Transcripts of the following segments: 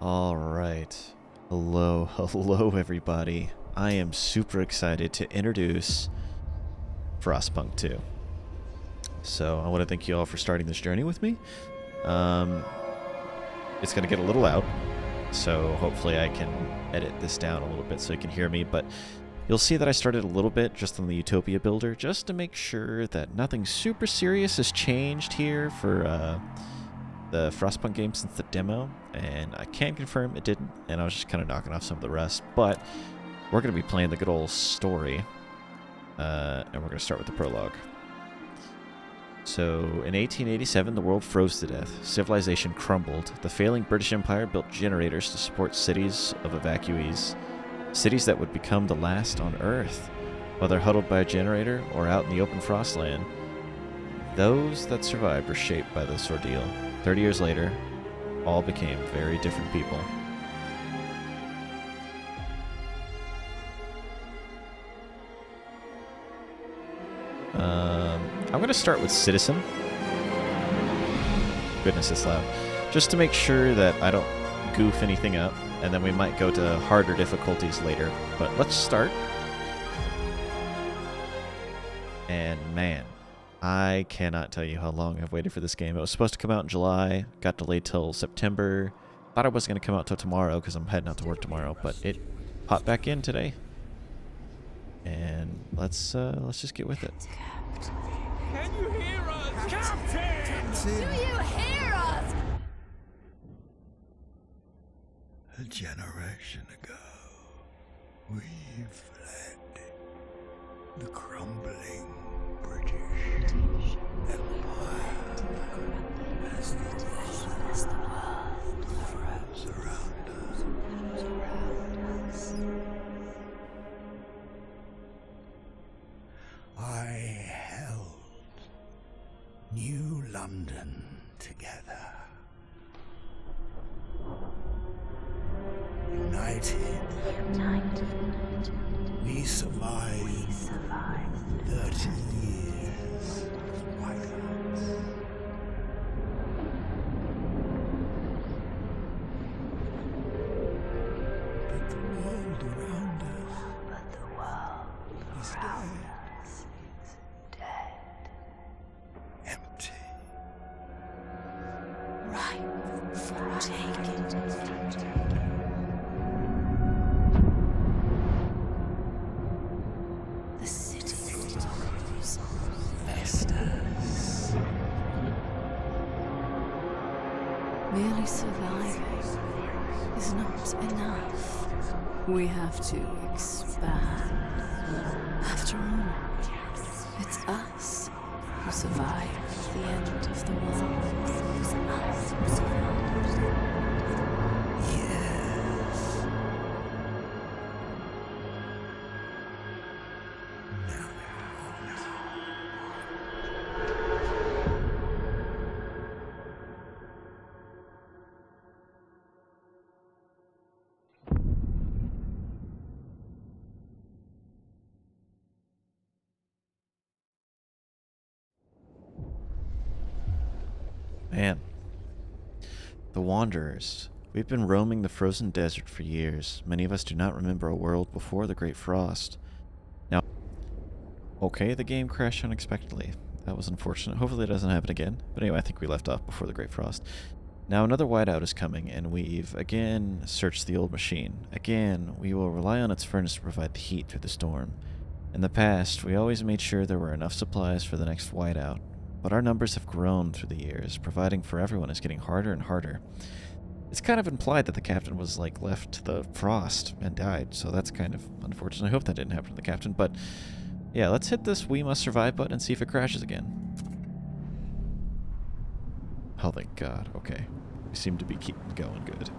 Alright. Hello, hello everybody. I am super excited to introduce Frostpunk 2. So I want to thank you all for starting this journey with me. It's going to get a little loud, so hopefully I can edit this down a little bit so you can hear me, but you'll see that I started a little bit just on the Utopia builder, just to make sure that nothing super serious has changed here for the Frostpunk game since the demo, and I can confirm it didn't, and I was just kind of knocking off some of the rest, but we're going to be playing the good old story, and we're going to start with the prologue. So, in 1887, the world froze to death. Civilization crumbled. The failing British Empire built generators to support cities of evacuees. Cities that would become the last on Earth. Whether huddled by a generator or out in the open frostland, those that survived were shaped by this ordeal. 30 years later, all became very different people. I'm going to start with Citizen. Goodness, it's loud. Just to make sure that I don't goof anything up, and then we might go to harder difficulties later. But let's start. And man, I cannot tell you how long I've waited for this game. It was supposed to come out in July, got delayed till September. Thought it wasn't going to come out till tomorrow because I'm heading out to work tomorrow, but it popped back in today. And let's just get with it. Can you hear us? Captain! Do you hear us? A generation ago, we fled the crumbling British Empire as the world froze around us. I held New London together. United, we survived 30 years of whiteouts. But the world around us is dead. Empty. Ripe for taking. The city rose. Vestas. Merely surviving is not enough. We have to expand. After all, it's us who survived the end of the world. It's us who survived. Yes. Man. The Wanderers. We've been roaming the frozen desert for years. Many of us do not remember a world before the Great Frost. Now, okay, the game crashed unexpectedly. That was unfortunate. Hopefully it doesn't happen again. But anyway, I think we left off before the Great Frost. Now another whiteout is coming, and we've again searched the old machine. Again, we will rely on its furnace to provide the heat through the storm. In the past, we always made sure there were enough supplies for the next whiteout. But our numbers have grown through the years. Providing for everyone is getting harder and harder. It's kind of implied that the captain was, like, left to the frost and died, so that's kind of unfortunate. I hope that didn't happen to the captain, but yeah, let's hit this We Must Survive button and see if it crashes again. Oh, thank God. Okay. We seem to be keeping going good.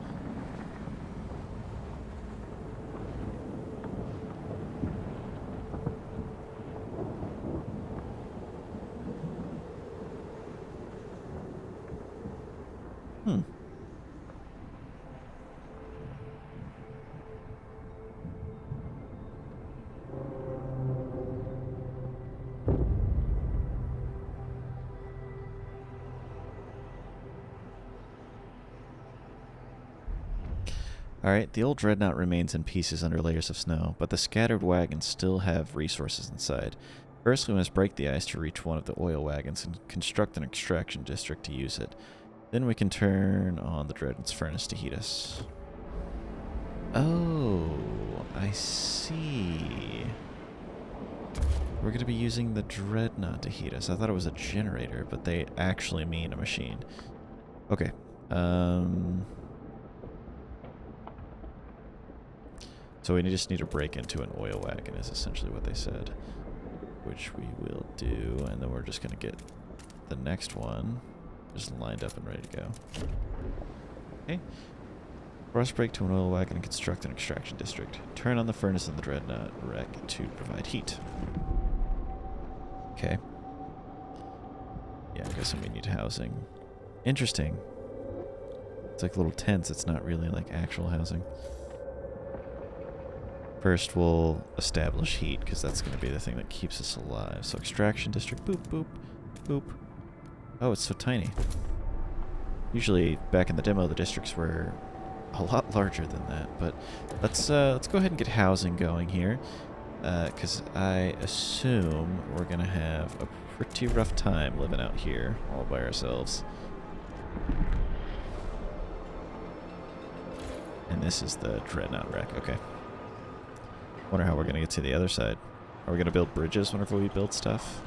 Alright, the old dreadnought remains in pieces under layers of snow, but the scattered wagons still have resources inside. First, we must break the ice to reach one of the oil wagons and construct an extraction district to use it. Then we can turn on the dreadnought's furnace to heat us. Oh, I see. We're going to be using the dreadnought to heat us. I thought it was a generator, but they actually mean a machine. Okay. So we just need to break into an oil wagon is essentially what they said. Which we will do, and then we're just going to get the next one just lined up and ready to go. Okay. Cross break to an oil wagon and construct an extraction district. Turn on the furnace in the dreadnought wreck to provide heat. Okay. Yeah, I'm guessing we need housing. Interesting. It's like little tents, it's not really like actual housing. First, we'll establish heat, because that's going to be the thing that keeps us alive. So extraction district, boop, boop, boop. Oh, it's so tiny. Usually, back in the demo, the districts were a lot larger than that. But let's go ahead and get housing going here, because I assume we're going to have a pretty rough time living out here all by ourselves. And this is the dreadnought wreck. Okay. Wonder how we're gonna get to the other side. Are we gonna build bridges whenever we build stuff?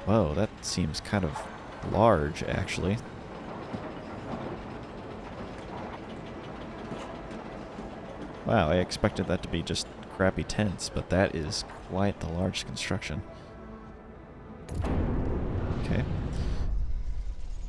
Whoa, that seems kind of large, actually. Wow, I expected that to be just crappy tents, but that is quite the large construction. Okay.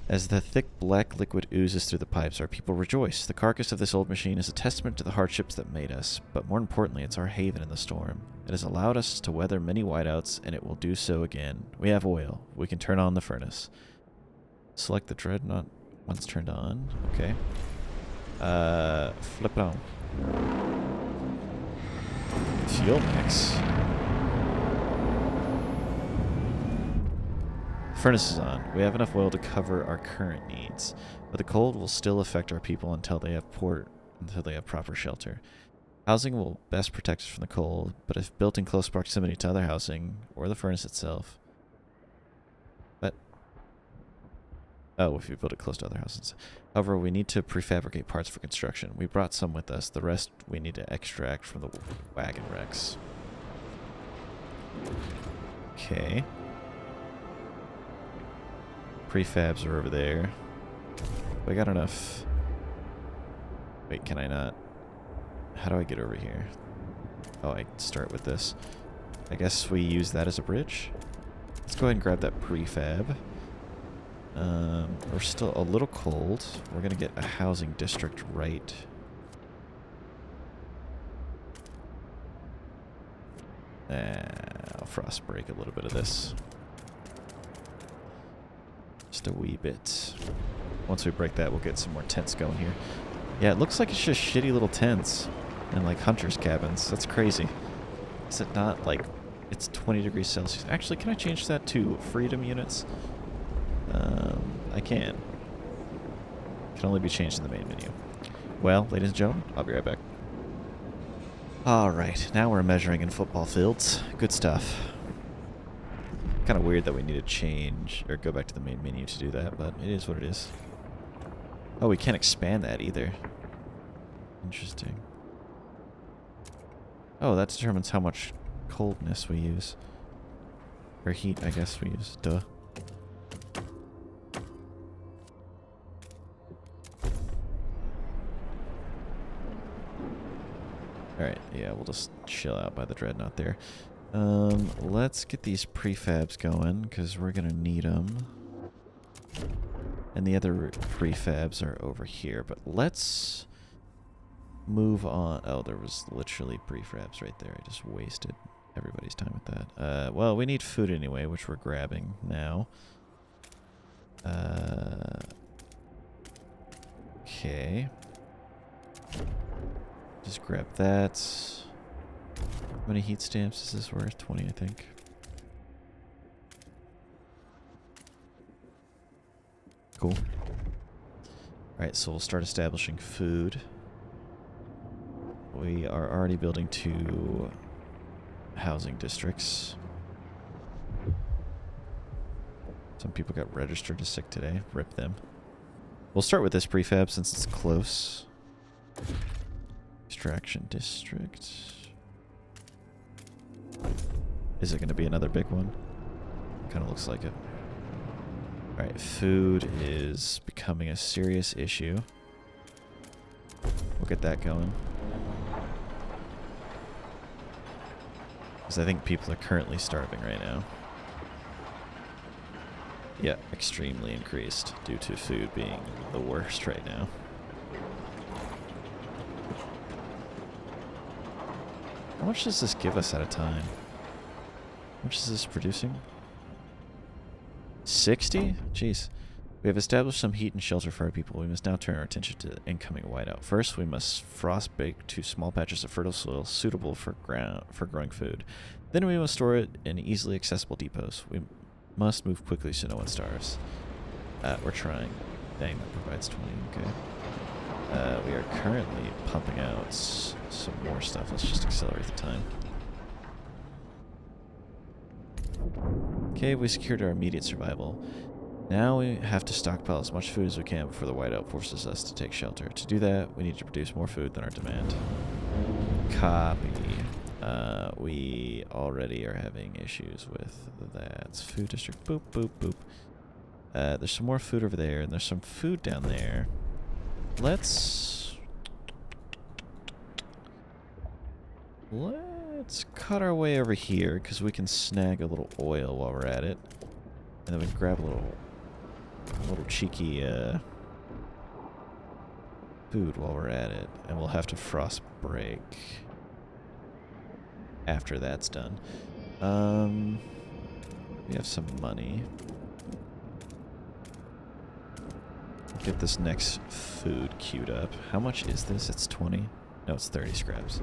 As the thick black liquid oozes through the pipes, our people rejoice. The carcass of this old machine is a testament to the hardships that made us, but more importantly, it's our haven in the storm. It has allowed us to weather many whiteouts, and it will do so again. We have oil. We can turn on the furnace. Select the dreadnought once turned on. Okay. Flip it on. Fuel mix. Furnace is on. We have enough oil to cover our current needs, but the cold will still affect our people until they have proper shelter. Housing will best protect us from the cold, but if built in close proximity to other housing or the furnace itself, if you build it close to other houses. However, we need to prefabricate parts for construction. We brought some with us. The rest we need to extract from the wagon wrecks. Okay. Prefabs are over there. We got enough. Wait, can I not? How do I get over here? Oh, I start with this. I guess we use that as a bridge. Let's go ahead and grab that prefab. We're still a little cold. We're gonna get a housing district right. I'll frost break a little bit of this. Just a wee bit. Once we break that, we'll get some more tents going here. Yeah, it looks like it's just shitty little tents and like hunters' cabins. That's crazy. Is it not like it's 20 degrees Celsius? Actually, can I change that to freedom units? I can. Can only be changed in the main menu. Well, ladies and gentlemen, I'll be right back. Alright, now we're measuring in football fields. Good stuff. Kind of weird that we need to change, or go back to the main menu to do that, but it is what it is. Oh, we can't expand that either. Interesting. Oh, that determines how much coldness we use. Or heat, I guess we use. Duh. Alright, yeah, we'll just chill out by the dreadnought there. Let's get these prefabs going, because we're going to need them. And the other prefabs are over here, but let's move on. Oh, there was literally prefabs right there. I just wasted everybody's time with that. Well, we need food anyway, which we're grabbing now. Okay. Just grab that. How many heat stamps is this worth? 20, I think. Cool. Alright, so we'll start establishing food. We are already building 2 housing districts. Some people got registered as sick today. Rip them. We'll start with this prefab since it's close. Extraction district. Is it going to be another big one? Kind of looks like it. Alright, food is becoming a serious issue. We'll get that going. Because I think people are currently starving right now. Yeah, extremely increased due to food being the worst right now. How much does this give us at a time? How much is this producing? 60? Jeez. We have established some heat and shelter for our people. We must now turn our attention to incoming whiteout. First, we must frost bake 2 small patches of fertile soil suitable for growing food. Then we must store it in easily accessible depots. We must move quickly so no one starves. We're trying. Dang, that provides 20. Okay. We are currently pumping out some more stuff. Let's just accelerate the time. Okay, we secured our immediate survival. Now we have to stockpile as much food as we can before the whiteout forces us to take shelter. To do that, we need to produce more food than our demand. Copy. We already are having issues with that. Food district. Boop, boop, boop. There's some more food over there, and there's some food down there. Let's cut our way over here, because we can snag a little oil while we're at it. And then we can grab a little cheeky food while we're at it. And we'll have to frost break after that's done. We have some money. Get this next food queued up. How much is this? It's 20? No, it's 30 scraps.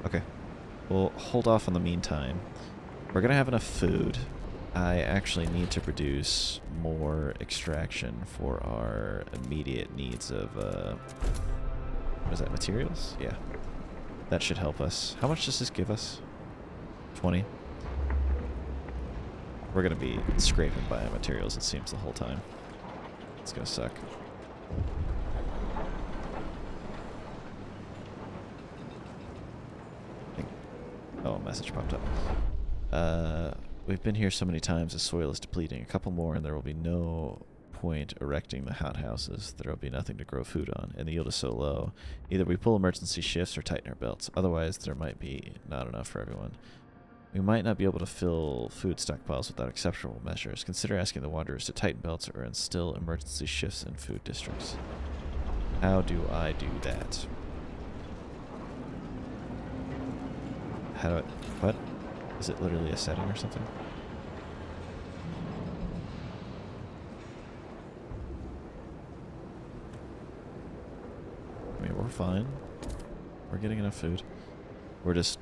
Okay. We'll hold off in the meantime. We're going to have enough food. I actually need to produce more extraction for our immediate needs of, what is that, materials? Yeah. That should help us. How much does this give us? 20? We're going to be scraping by materials, it seems, the whole time. It's going to suck. Oh, a message popped up. We've been here so many times, the soil is depleting. A couple more and there will be no point erecting the hothouses. There will be nothing to grow food on, and the yield is so low. Either we pull emergency shifts or tighten our belts. Otherwise, there might be not enough for everyone. We might not be able to fill food stockpiles without exceptional measures. Consider asking the Wanderers to tighten belts or instill emergency shifts in food districts. How do I do that? How do I... What? Is it literally a setting or something? I mean, we're fine. We're getting enough food. We're just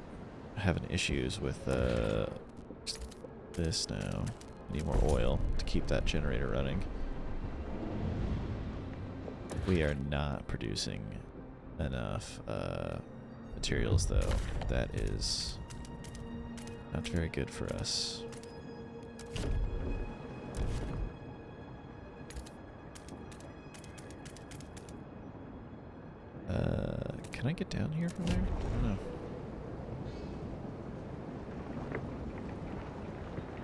having issues with this now. We need more oil to keep that generator running. We are not producing enough materials, though. That is not very good for us. Can I get down here from there? I don't know.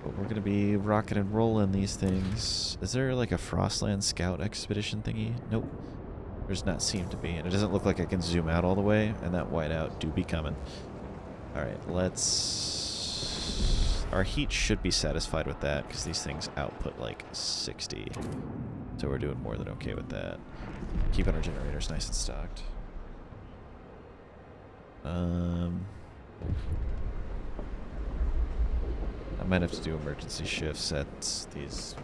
But we're gonna be rocking and rolling these things. Is there like a Frostland Scout expedition thingy? Nope. Does not seem to be, and it doesn't look like I can zoom out all the way, and that whiteout do be coming. Alright, let's... Our heat should be satisfied with that, because these things output like 60. So we're doing more than okay with that. Keeping our generators nice and stocked. I might have to do emergency shifts at these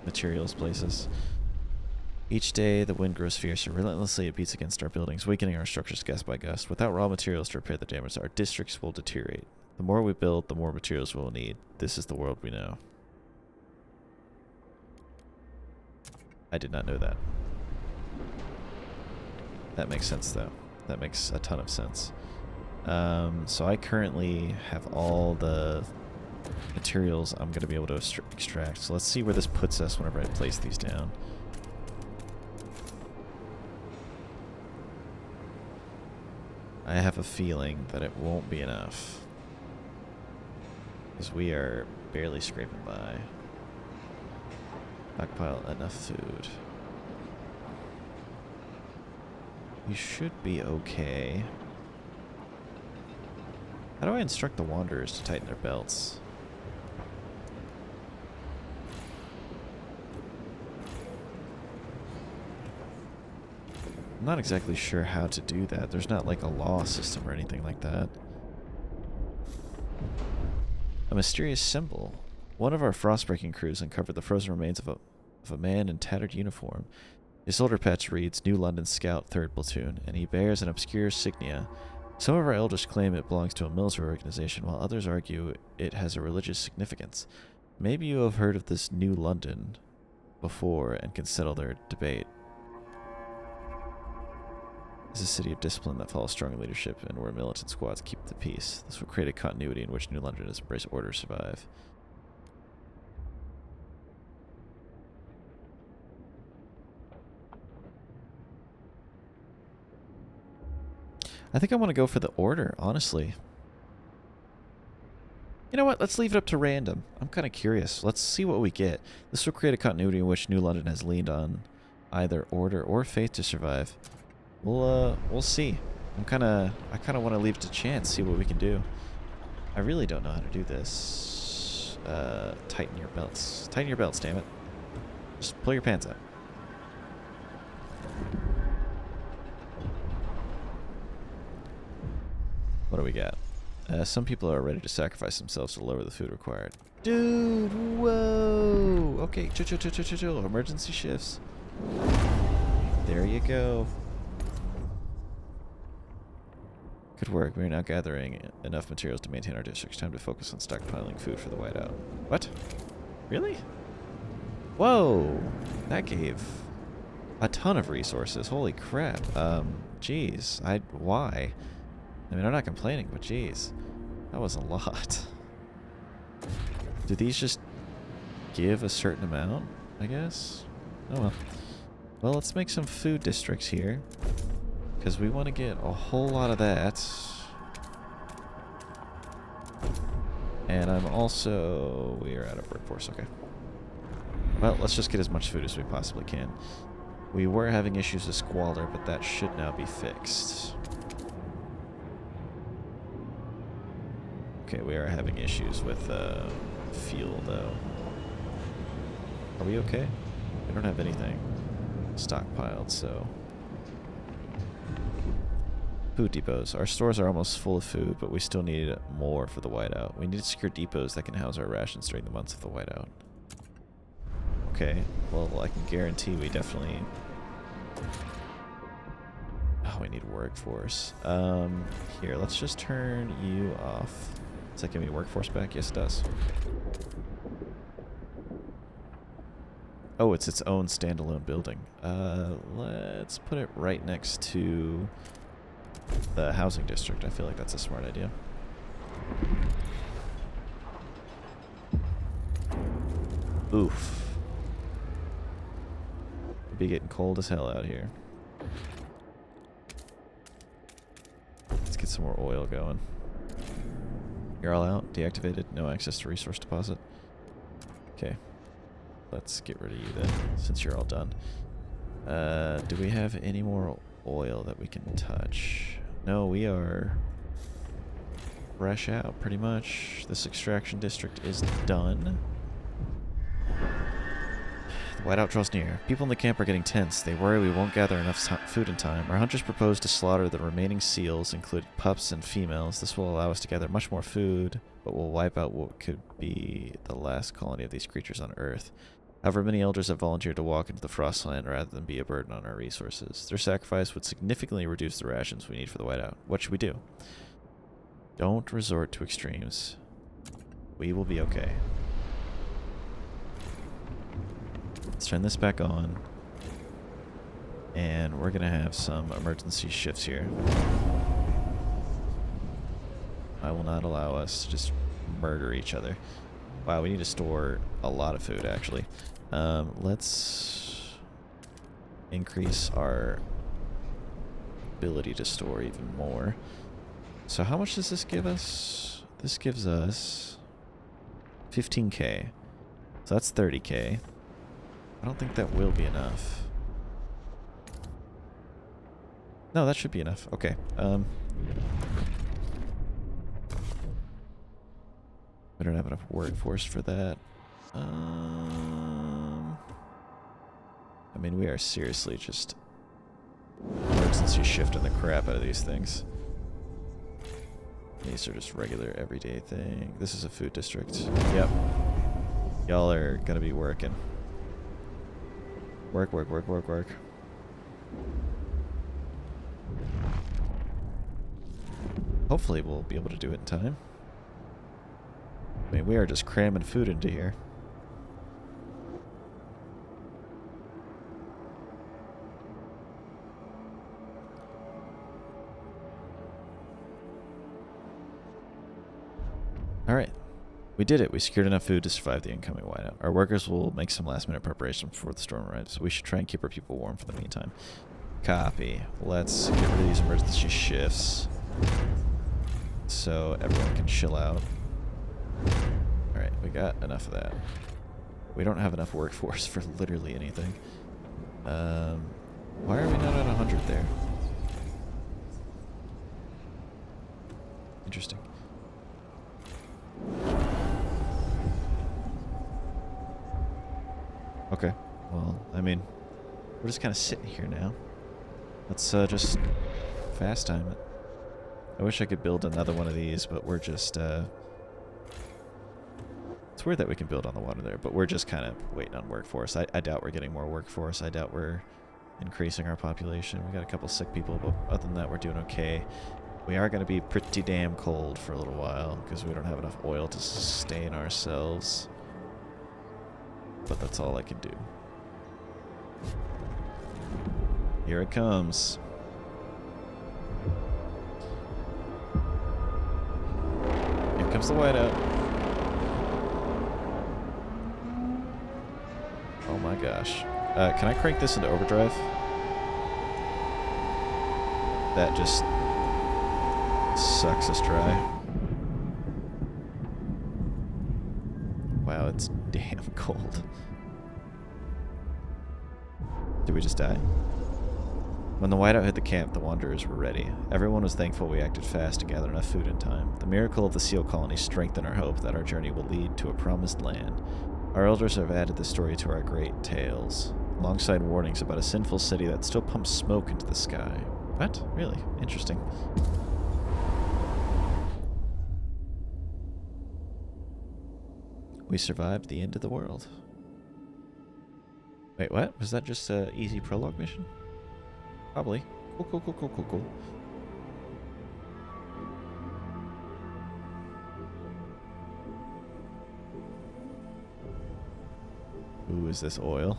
materials places. Each day, the wind grows fiercer. Relentlessly, it beats against our buildings, weakening our structures gust by gust. Without raw materials to repair the damage, our districts will deteriorate. The more we build, the more materials we'll need. This is the world we know. I did not know that. That makes sense, though. That makes a ton of sense. So I currently have all the materials I'm going to be able to extract. So let's see where this puts us whenever I place these down. I have a feeling that it won't be enough, because we are barely scraping by. Stockpile enough food. We should be okay. How do I instruct the Wanderers to tighten their belts? I'm not exactly sure how to do that. There's not like a law system or anything like that. A mysterious symbol. One of our frostbreaking crews uncovered the frozen remains of a man in tattered uniform. His shoulder patch reads New London Scout 3rd Platoon, and he bears an obscure insignia. Some of our elders claim it belongs to a military organization, while others argue it has a religious significance. Maybe you have heard of this New London before and can settle their debate. It's a city of discipline that follows strong leadership and where militant squads keep the peace. This will create a continuity in which New Londoners embrace order survive. I think I want to go for the order, honestly. You know what? Let's leave it up to random. I'm kind of curious. Let's see what we get. This will create a continuity in which New London has leaned on either order or faith to survive. We'll see. I kind of want to leave it to chance, see what we can do. I really don't know how to do this. Tighten your belts. Tighten your belts, damn it. Just pull your pants up. What do we got? Some people are ready to sacrifice themselves to lower the food required. Dude, whoa! Okay, chill. Emergency shifts. There you go. Good work. We are now gathering enough materials to maintain our district. Time to focus on stockpiling food for the whiteout. What? Really? Whoa! That gave a ton of resources. Holy crap. Jeez. Why? I mean, I'm not complaining, but jeez. That was a lot. Do these just give a certain amount, I guess? Oh well. Well, let's make some food districts here, because we want to get a whole lot of that. And I'm also... we are out of workforce, okay. Well, let's just get as much food as we possibly can. We were having issues with squalor, but that should now be fixed. Okay, we are having issues with fuel, though. Are we okay? We don't have anything stockpiled, so... Food depots. Our stores are almost full of food, but we still need more for the whiteout. We need to secure depots that can house our rations during the months of the whiteout. Okay, well, I can guarantee we definitely... Oh, we need workforce. Here, let's just turn you off. Does that give me workforce back? Yes, it does. Oh, it's its own standalone building. Let's put it right next to the housing district. I feel like that's a smart idea. Oof. It'd be getting cold as hell out here. Let's get some more oil going. You're all out? Deactivated? No access to resource deposit? Okay. Let's get rid of you then, since you're all done. Do we have any more oil that we can touch? No, we are fresh out, pretty much. This extraction district is done. The whiteout draws near. People in the camp are getting tense. They worry we won't gather enough food in time. Our hunters propose to slaughter the remaining seals, including pups and females. This will allow us to gather much more food, but will wipe out what could be the last colony of these creatures on Earth. However, many elders have volunteered to walk into the Frostland rather than be a burden on our resources. Their sacrifice would significantly reduce the rations we need for the whiteout. What should we do? Don't resort to extremes. We will be okay. Let's turn this back on. And we're gonna have some emergency shifts here. I will not allow us to just murder each other. Wow, we need to store a lot of food, actually. Let's increase our ability to store even more. So how much does this give us? This gives us 15k. So that's 30k. I don't think that will be enough. No, that should be enough. Okay. We don't have enough workforce for that. I mean, we are seriously just emergency shifting the crap out of these things. These are just regular everyday thing. This is a food district. Yep. Y'all are gonna be working. Work, work, work, work, work. Hopefully we'll be able to do it in time. I mean, we are just cramming food into here. Alright. We did it. We secured enough food to survive the incoming whiteout. Our workers will make some last-minute preparation before the storm arrives. We should try and keep our people warm for the meantime. Copy. Let's get rid of these emergency shifts so everyone can chill out. Alright, we got enough of that. We don't have enough workforce for literally anything. Why are we not at 100 there? Interesting. Okay, well, I mean, we're just kind of sitting here now. Let's just fast time it. I wish I could build another one of these, but we're just, it's weird that we can build on the water there, but we're just kind of waiting on workforce. I doubt we're getting more workforce. I doubt we're increasing our population. We got a couple sick people, but other than that, we're doing okay. We are going to be pretty damn cold for a little while because we don't have enough oil to sustain ourselves. But that's all I can do. Here it comes. Here comes the whiteout. Oh my gosh. Can I crank this into overdrive? That just sucks us dry. Wow, it's damn cold. Did we just die? When the whiteout hit the camp, the wanderers were ready. Everyone was thankful we acted fast to gather enough food in time. The miracle of the seal colony strengthened our hope that our journey will lead to a promised land. Our elders have added this story to our great tales, alongside warnings about a sinful city that still pumps smoke into the sky. What? Really? Interesting. We survived the end of the world. Wait, what? Was that just an easy prologue mission? Probably. Cool, cool, cool, cool, cool, cool. Ooh, is this oil?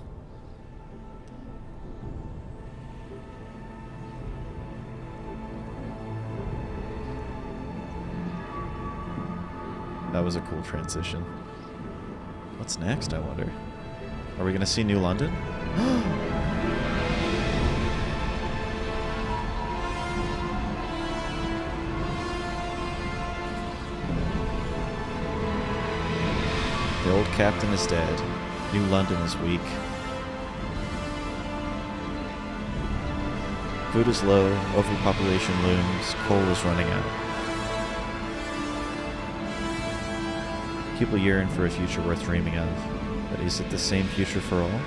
That was a cool transition. What's next, I wonder? Are we going to see New London? The old captain is dead. New London is weak. Food is low, overpopulation looms, coal is running out. People yearn for a future worth dreaming of, but is it the same future for all?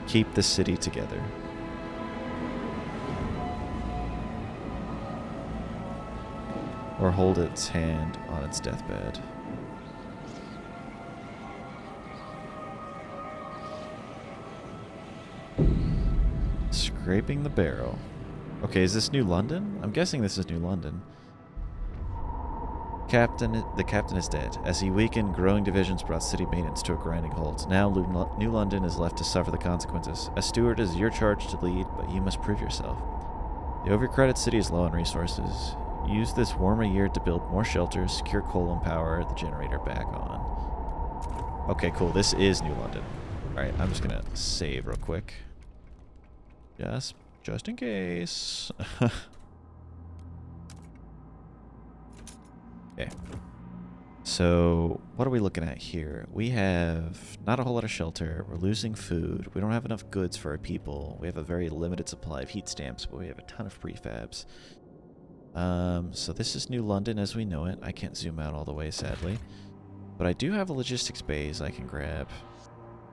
Keep the city together. Or hold its hand on its deathbed. Scraping the barrel. Okay, is this New London? I'm guessing this is New London. The captain is dead. As he weakened, growing divisions brought city maintenance to a grinding halt. Now New London is left to suffer the consequences. As steward, it is your charge to lead, but you must prove yourself. The overcrowded city is low on resources. Use this warmer year to build more shelters, secure coal, and power the generator back on. Okay, cool. This is New London. Alright, I'm just gonna save real quick. Just in case. Okay. So, what are we looking at here? We have not a whole lot of shelter. We're losing food. We don't have enough goods for our people. We have a very limited supply of heat stamps, but we have a ton of prefabs. So this is New London as we know it. I can't zoom out all the way, sadly. But I do have a logistics bays I can grab.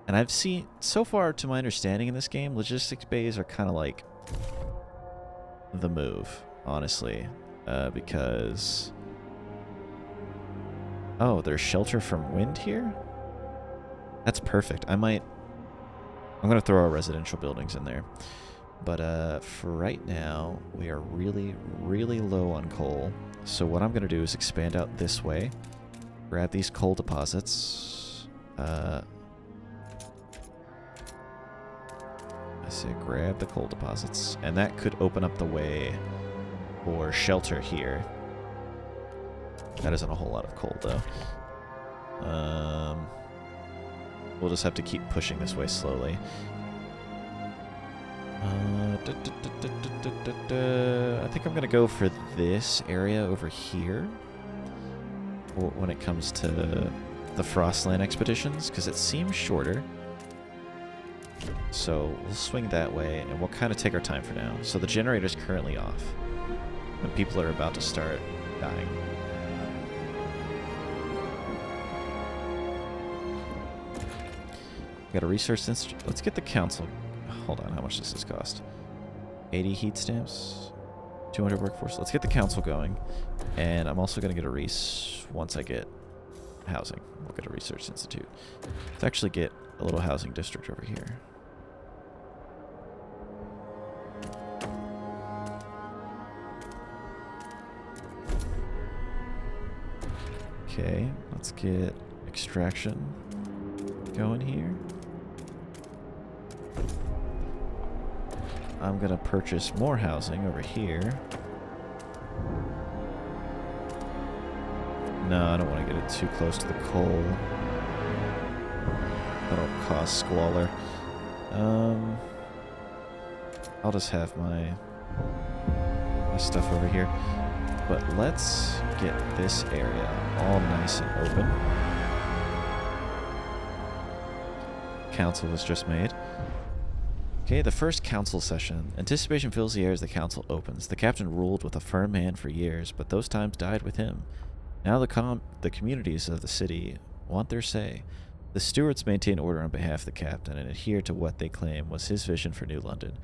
And I've seen, so far to my understanding in this game, logistics bays are kind of like the move, honestly. Because... Oh, there's shelter from wind here? That's perfect. I'm going to throw our residential buildings in there. But for right now, we are really, really low on coal. So what I'm going to do is expand out this way. Grab these coal deposits. I say grab the coal deposits. And that could open up the way for shelter here. That isn't a whole lot of coal, though. We'll just have to keep pushing this way slowly. I think I'm going to go for this area over here when it comes to the Frostland expeditions, because it seems shorter. So we'll swing that way, and we'll kind of take our time for now. So the generator's currently off, and people are about to start dying. Got a research institute. Let's get the council. Hold on, how much does this cost? 80 heat stamps, 200 workforce. Let's get the council going. And I'm also going to get a once I get housing. We'll get a research institute. Let's actually get a little housing district over here. Okay, let's get extraction going here. I'm gonna purchase more housing over here. No, I don't want to get it too close to the coal. That'll cause squalor. I'll just have my stuff over here. But let's get this area all nice and open. Council was just made. Okay, the first council session. Anticipation fills the air as the council opens. The captain ruled with a firm hand for years, but those times died with him. Now the communities of the city want their say. The stewards maintain order on behalf of the captain and adhere to what they claim was his vision for New London.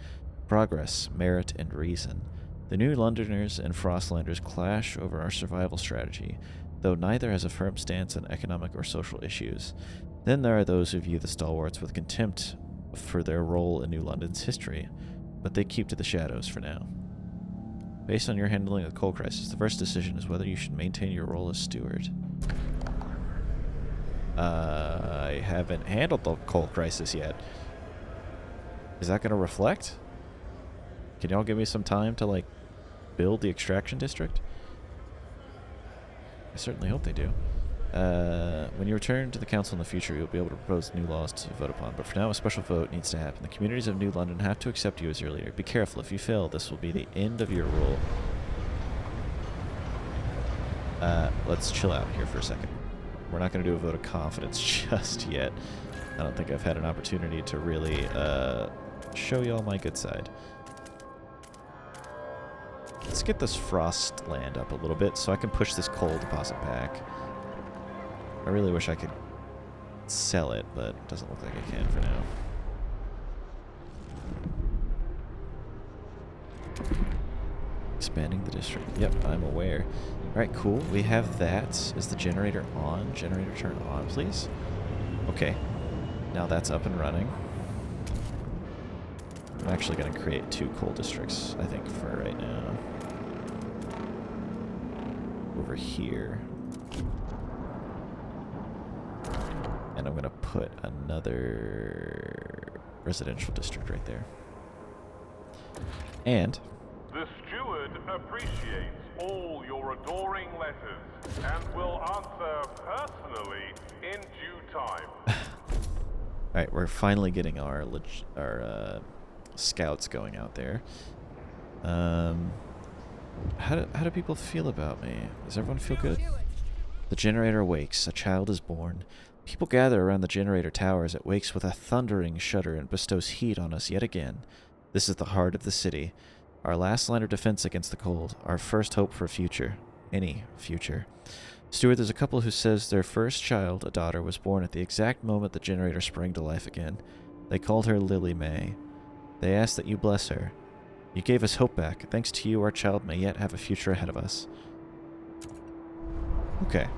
Progress, merit, and reason. The New Londoners and Frostlanders clash over our survival strategy, though neither has a firm stance on economic or social issues. Then there are those who view the stalwarts with contempt for their role in New London's history, but they keep to the shadows for now. Based on your handling of the coal crisis, the first decision is whether you should maintain your role as steward. I haven't handled the coal crisis yet. Is that going to reflect? Can y'all give me some time to, like, build the extraction district? I certainly hope they do. When you return to the council in the future, you'll be able to propose new laws to vote upon. But for now, a special vote needs to happen. The communities of New London have to accept you as your leader. Be careful. If you fail, this will be the end of your rule. Let's chill out here for a second. We're not going to do a vote of confidence just yet. I don't think I've had an opportunity to really show y'all my good side. Let's get this frost land up a little bit so I can push this coal deposit back. I really wish I could sell it, but it doesn't look like I can for now. Expanding the district. Yep, I'm aware. Alright, cool. We have that. Is the generator on? Generator turn on, please. Okay. Now that's up and running. I'm actually going to create 2 coal districts, I think, for right now. Over here. And I'm gonna put another residential district right there. And The steward appreciates all your adoring letters and will answer personally in due time. alright, we're finally getting our scouts going out there. How do people feel about me? Does everyone feel good? The generator wakes. A child is born. People gather around the generator tower as it wakes with a thundering shudder and bestows heat on us yet again. This is the heart of the city. Our last line of defense against the cold. Our first hope for a future. Any future. Stewart, there's a couple who says their first child, a daughter, was born at the exact moment the generator sprang to life again. They called her Lily May. They asked that you bless her. You gave us hope back. Thanks to you, our child may yet have a future ahead of us. Okay.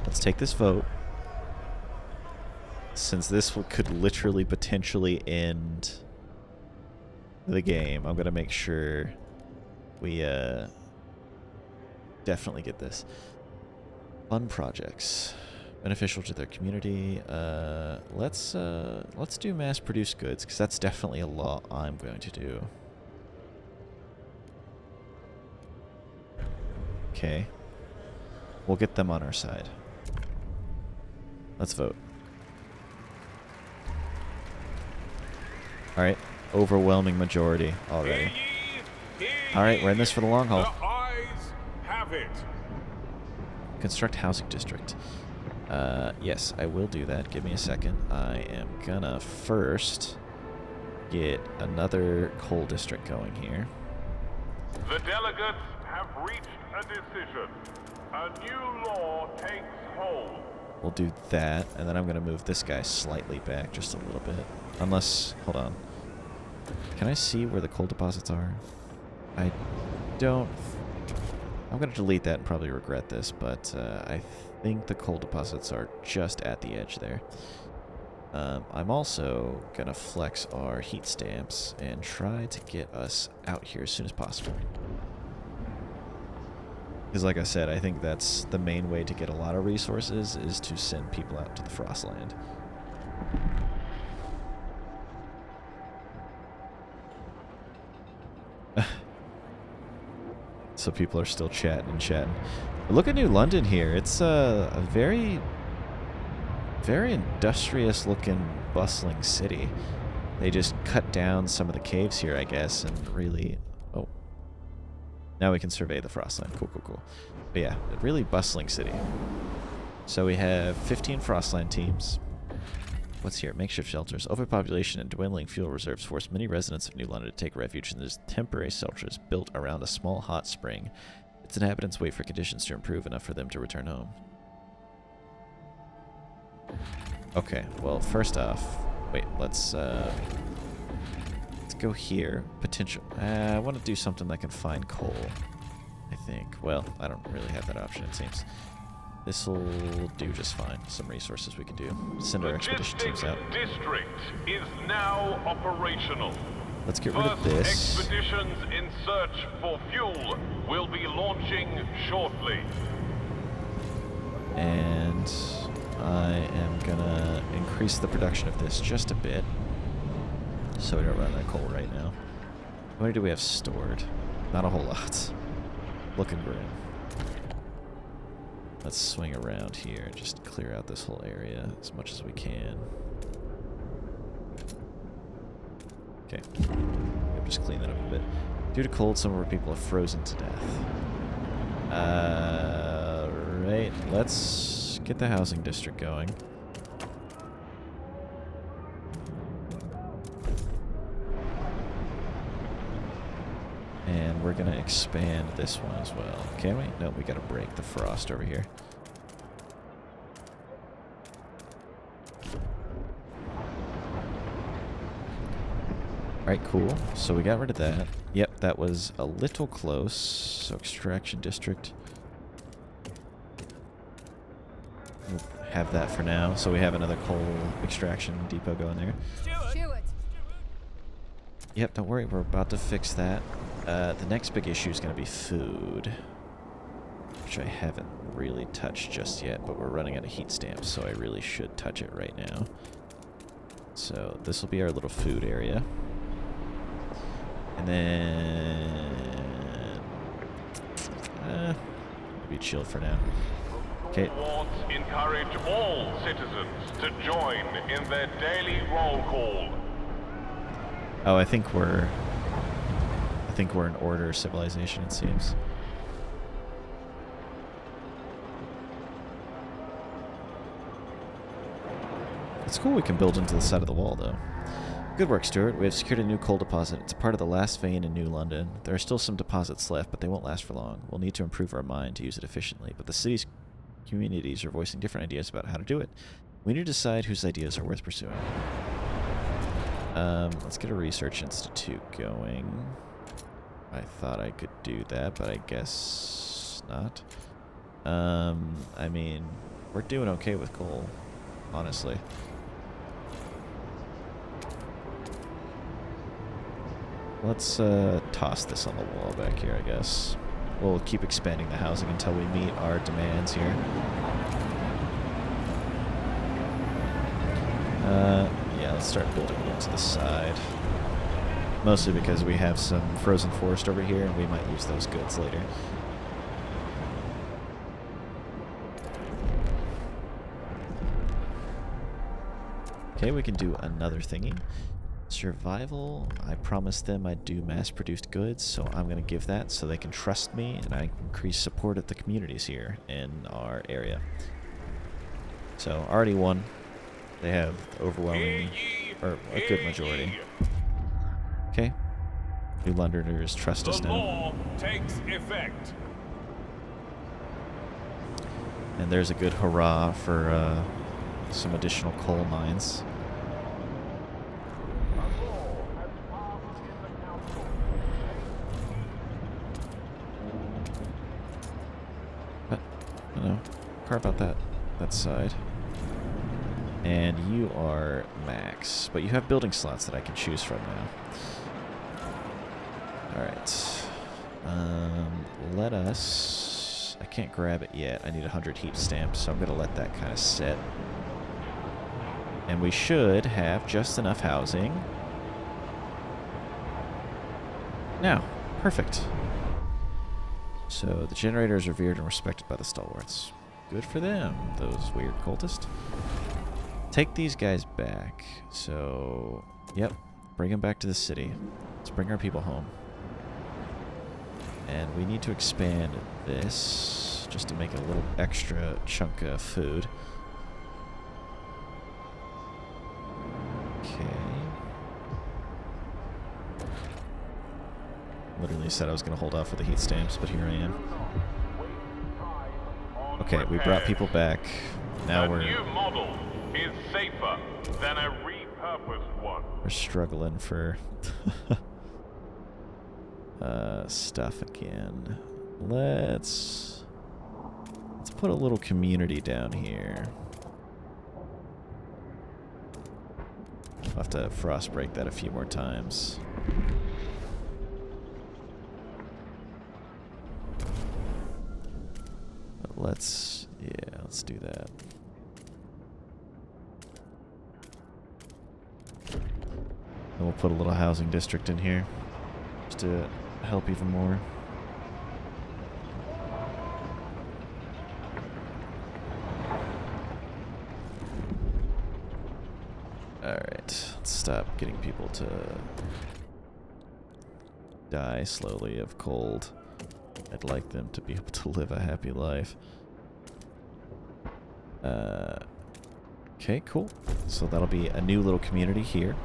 Let's take this vote. Since this could literally potentially end the game, I'm going to make sure we definitely get this. Fun projects. Beneficial to their community. Let's do mass-produced goods, because that's definitely a law I'm going to do. Okay. We'll get them on our side. Let's vote. Alright. Overwhelming majority already. Alright, we're in this for the long haul. The eyes have it. Construct housing district. Yes, I will do that. Give me a second. I am gonna first get another coal district going here. The delegates have reached a decision. A new law takes hold. We'll do that, and then I'm gonna move this guy slightly back just a little bit. Unless, hold on. Can I see where the coal deposits are? I don't... I'm gonna delete that and probably regret this, but I think the coal deposits are just at the edge there. I'm also gonna flex our heat stamps and try to get us out here as soon as possible. Because like I said, I think that's the main way to get a lot of resources, is to send people out to the Frostland. So people are still chatting and chatting. But look at New London here. It's a very, very industrious looking, bustling city. They just cut down some of the caves here, I guess, and really... Oh. Now we can survey the Frostland. Cool, cool, cool. But yeah, a really bustling city. So we have 15 Frostland teams. What's here? Makeshift shelters. Overpopulation and dwindling fuel reserves force many residents of New London to take refuge in these temporary shelters built around a small hot spring. Its inhabitants wait for conditions to improve enough for them to return home. Okay, well, first off, wait, let's go here. Potential. I want to do something that can find coal, I think. Well, I don't really have that option, it seems. This'll do just fine. Some resources we can do. Send our expedition teams out. District is now operational. Let's get rid of this. Expeditions in search for fuel will be launching shortly. And I am gonna increase the production of this just a bit, so we don't run out of coal right now. How many do we have stored? Not a whole lot. Looking grim. Let's swing around here and just clear out this whole area as much as we can. Okay. Yep, just clean that up a bit. Due to cold, some of our people are frozen to death. Right, let's get the housing district going. And we're going to expand this one as well. Can we? No, we got to break the frost over here. Alright, cool. So we got rid of that. Yep, that was a little close. So extraction district. We'll have that for now. So we have another coal extraction depot going there. Yep, don't worry. We're about to fix that. The next big issue is going to be food. which I haven't really touched just yet, but we're running out of heat stamps, so I really should touch it right now. So this will be our little food area. And then... be chill for now. Okay. Wards encourage all citizens to join in their daily roll call. Oh, I think we're an order civilization, it seems. It's cool we can build into the side of the wall, though. Good work, Stuart. We have secured a new coal deposit. It's a part of the last vein in New London. There are still some deposits left, but they won't last for long. We'll need to improve our mine to use it efficiently, but the city's communities are voicing different ideas about how to do it. We need to decide whose ideas are worth pursuing. Let's get a research institute going. I thought I could do that, but I guess not. I mean, we're doing okay with coal, honestly. Let's toss this on the wall back here, I guess. We'll keep expanding the housing until we meet our demands here. Yeah, let's start building it to the side. Mostly because we have some frozen forest over here, and we might use those goods later. Okay, we can do another thingy. Survival, I promised them I'd do mass-produced goods, so I'm going to give that so they can trust me, and I increase support of the communities here in our area. So, already won. They have overwhelming, or a good majority. Okay. New Londoners trust us now. The law takes effect. And there's a good hurrah for some additional coal mines. But, I don't know. Carve out that side. And you are max, but you have building slots that I can choose from now. Alright. Let us... I can't grab it yet. I need 100 heat stamps, so I'm going to let that kind of sit. And we should have just enough housing. Now, perfect. So the generator is revered and respected by the stalwarts. Good for them, those weird cultists. Take these guys back. So, yep, bring them back to the city. Let's bring our people home. And we need to expand this just to make it a little extra chunk of food. Okay. Literally said I was going to hold off for the heat stamps, but here I am. Okay, we brought people back. Now A new model is safer than a repurposed one. We're struggling for stuff again. Let's put a little community down here. I'll have to frost break that a few more times. But let's do that. And we'll put a little housing district in here just to help even more. Alright, let's stop getting people to die slowly of cold. I'd like them to be able to live a happy life. Okay, cool. So that'll be a new little community here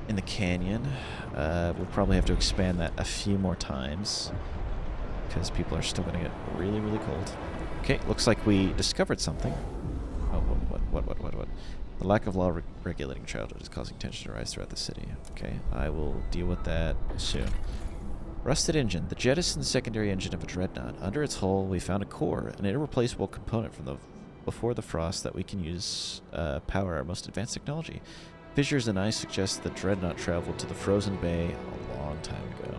in the canyon. We'll probably have to expand that a few more times because people are still going to get really, really cold. Okay, looks like we discovered something. Oh, what? The lack of law regulating childhood is causing tension to rise throughout the city. Okay, I will deal with that soon. Rusted engine. The jettisoned secondary engine of a dreadnought. Under its hull, we found a core, an irreplaceable component from the before the frost that we can use power our most advanced technology. Fissures and ice suggest the dreadnought traveled to the frozen bay a long time ago.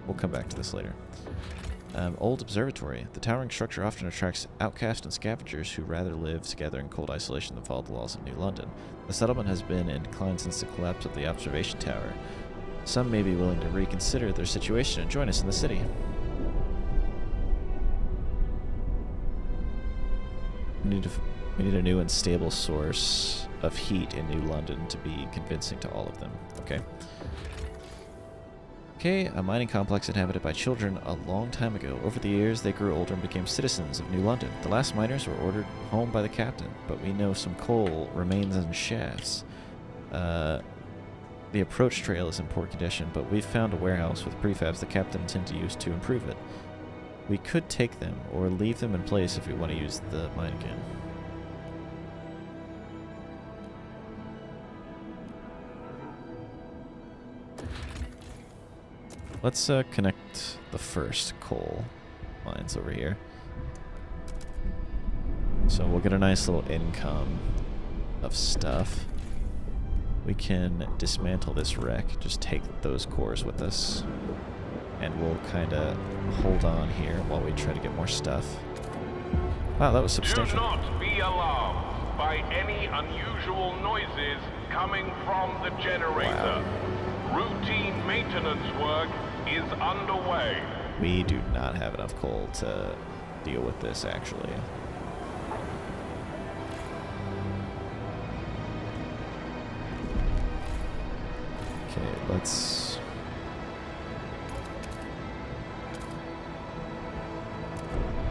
We'll come back to this later. Old observatory. The towering structure often attracts outcasts and scavengers who rather live together in cold isolation than follow the laws of New London. The settlement has been in decline since the collapse of the observation tower. Some may be willing to reconsider their situation and join us in the city. We need a new and stable source of heat in New London to be convincing to all of them. Okay. Okay, a mining complex inhabited by children a long time ago. Over the years, they grew older and became citizens of New London. The last miners were ordered home by the captain, but we know some coal remains in shafts. The approach trail is in poor condition, but we've found a warehouse with prefabs the captain intends to use to improve it. We could take them, or leave them in place if we want to use the mine again. Let's connect the first coal mines over here. So we'll get a nice little income of stuff. We can dismantle this wreck, just take those cores with us. And we'll kind of hold on here while we try to get more stuff. Wow, that was substantial. Do not be alarmed by any unusual noises coming from the generator. Wow. Routine maintenance work is underway. We do not have enough coal to deal with this, actually. Okay, let's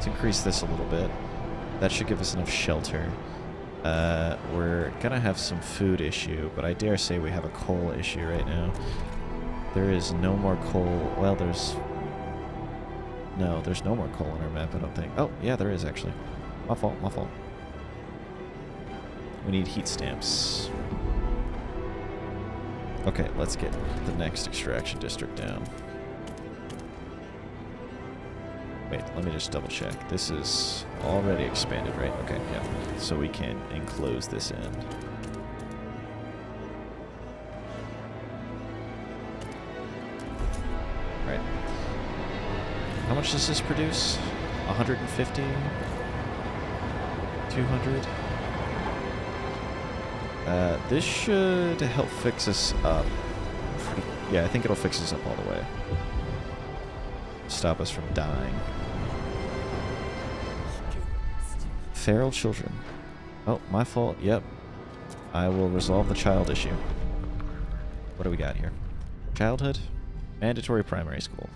increase this a little bit. That should give us enough shelter. We're gonna have some food issue, but I dare say we have a coal issue right now. There is no more coal. Well, there's no more coal on our map, I don't think. Oh, yeah, there is actually. My fault, my fault. We need heat stamps. Okay, let's get the next extraction district down. Wait, let me just double check. This is already expanded, right? Okay, yeah. So we can enclose this in. Right. How much does this produce? 150? 200? This should help fix us up. Yeah, I think it'll fix us up all the way. Stop us from dying. Feral children. Oh, my fault. Yep. I will resolve the child issue. What do we got here? Childhood? Mandatory primary school.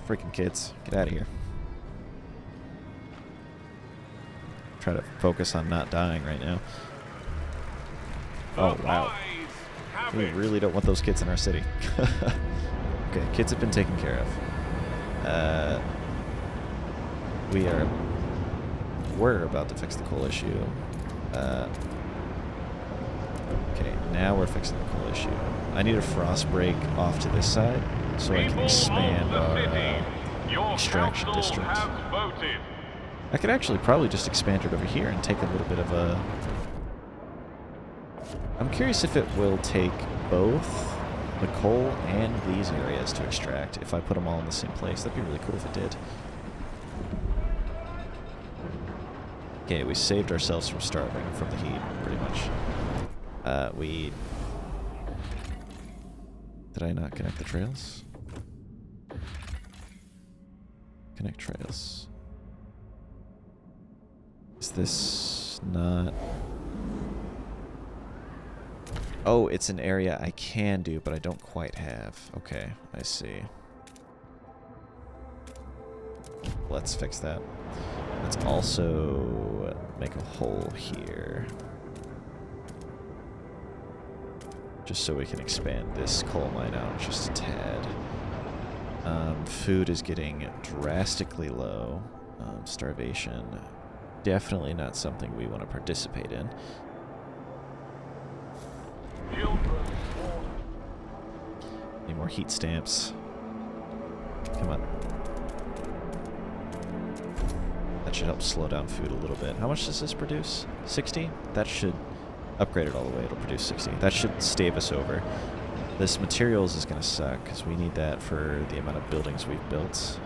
Freaking kids. Get out of here. Try to focus on not dying right now. Oh, wow. We really don't want those kids in our city. Okay, kids have been taken care of. We're about to fix the coal issue. Okay, now we're fixing the coal issue. I need a frost break off to this side so I can expand our extraction district. I could actually probably just expand it over here and take a little bit of a... I'm curious if it will take both the coal and these areas to extract if I put them all in the same place. That'd be really cool if it did. Okay, we saved ourselves from starving from the heat, pretty much. Did I not connect the trails? Connect trails. Is this not... Oh, it's an area I can do, but I don't quite have. Okay, I see. Let's fix that. Let's also make a hole here. Just so we can expand this coal mine out just a tad. Food is getting drastically low. Starvation. Definitely not something we want to participate in. Need more heat stamps. Come on. That should help slow down food a little bit. How much does this produce? 60? That should upgrade it all the way. It'll produce 60. That should stave us over. This materials is going to suck because we need that for the amount of buildings we've built.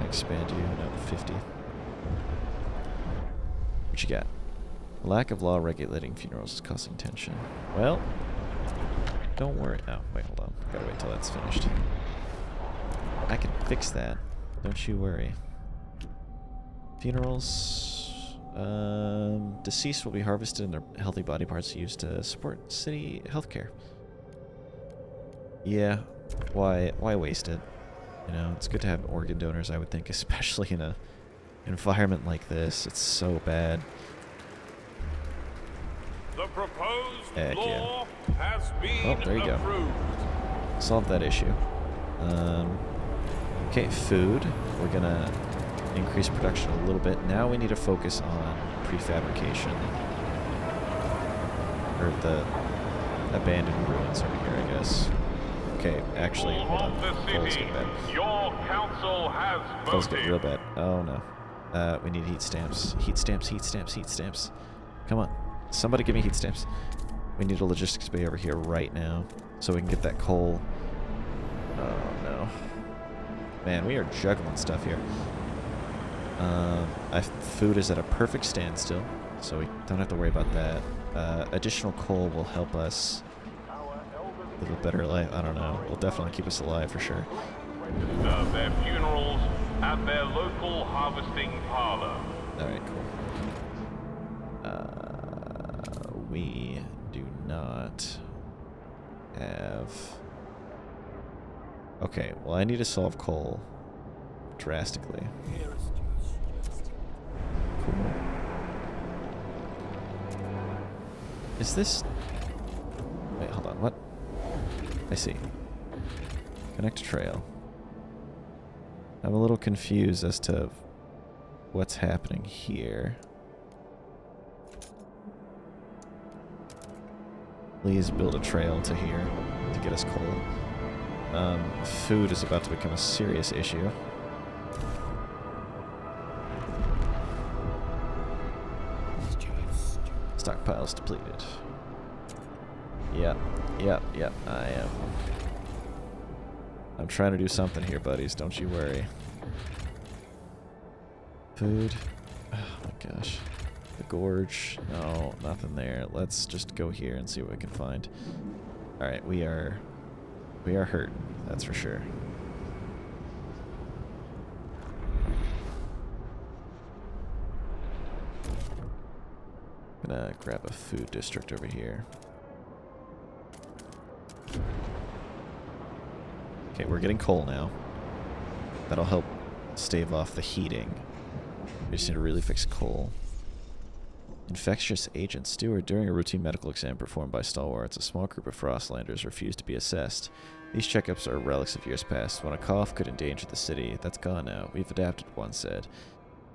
expand you. No, 50. What you got? Lack of law regulating funerals is causing tension. Well, don't worry. Oh, wait, hold on. Gotta wait till that's finished. I can fix that. Don't you worry. Funerals. Deceased will be harvested and their healthy body parts used to support city healthcare. Yeah, why waste it? You know, it's good to have organ donors, I would think, especially in a environment like this. It's so bad. The proposed Heck law has been there you go. approved. Solve that issue. Okay, food. We're gonna increase production a little bit. Now we need to focus on prefabrication. Or the abandoned ruins over here, I guess. Okay, actually, hold on. Of the Coal's city, getting bad. your council has Coal's voted. getting real bad. Oh no. We need heat stamps. Heat stamps, heat stamps, heat stamps. Come on. Somebody give me heat stamps. We need a logistics bay over here right now so we can get that coal. Oh no. Man, we are juggling stuff here. Food is at a perfect standstill, so we don't have to worry about that. Additional coal will help us live a better life. I don't know. Will definitely keep us alive for sure. Register their funerals at their local harvesting parlor. Alright, cool. We do not have... Okay, well I need to solve coal drastically. Cool. Is this... Wait, hold on, what? I see. Connect to trail. I'm a little confused as to what's happening here. Please build a trail to here to get us coal. Food is about to become a serious issue. Stockpiles depleted. Yep, I am. I'm trying to do something here, buddies. Don't you worry. Food. Oh my gosh. The gorge. No, nothing there. Let's just go here and see what we can find. Alright, we are hurt. That's for sure. I'm gonna grab a food district over here. Okay, we're getting coal now. That'll help stave off the heating. We just need to really fix coal. Infectious agent Stewart. During a routine medical exam performed by stalwarts, a small group of Frostlanders refused to be assessed. These checkups are relics of years past. When a cough could endanger the city, that's gone now. We've adapted, one said.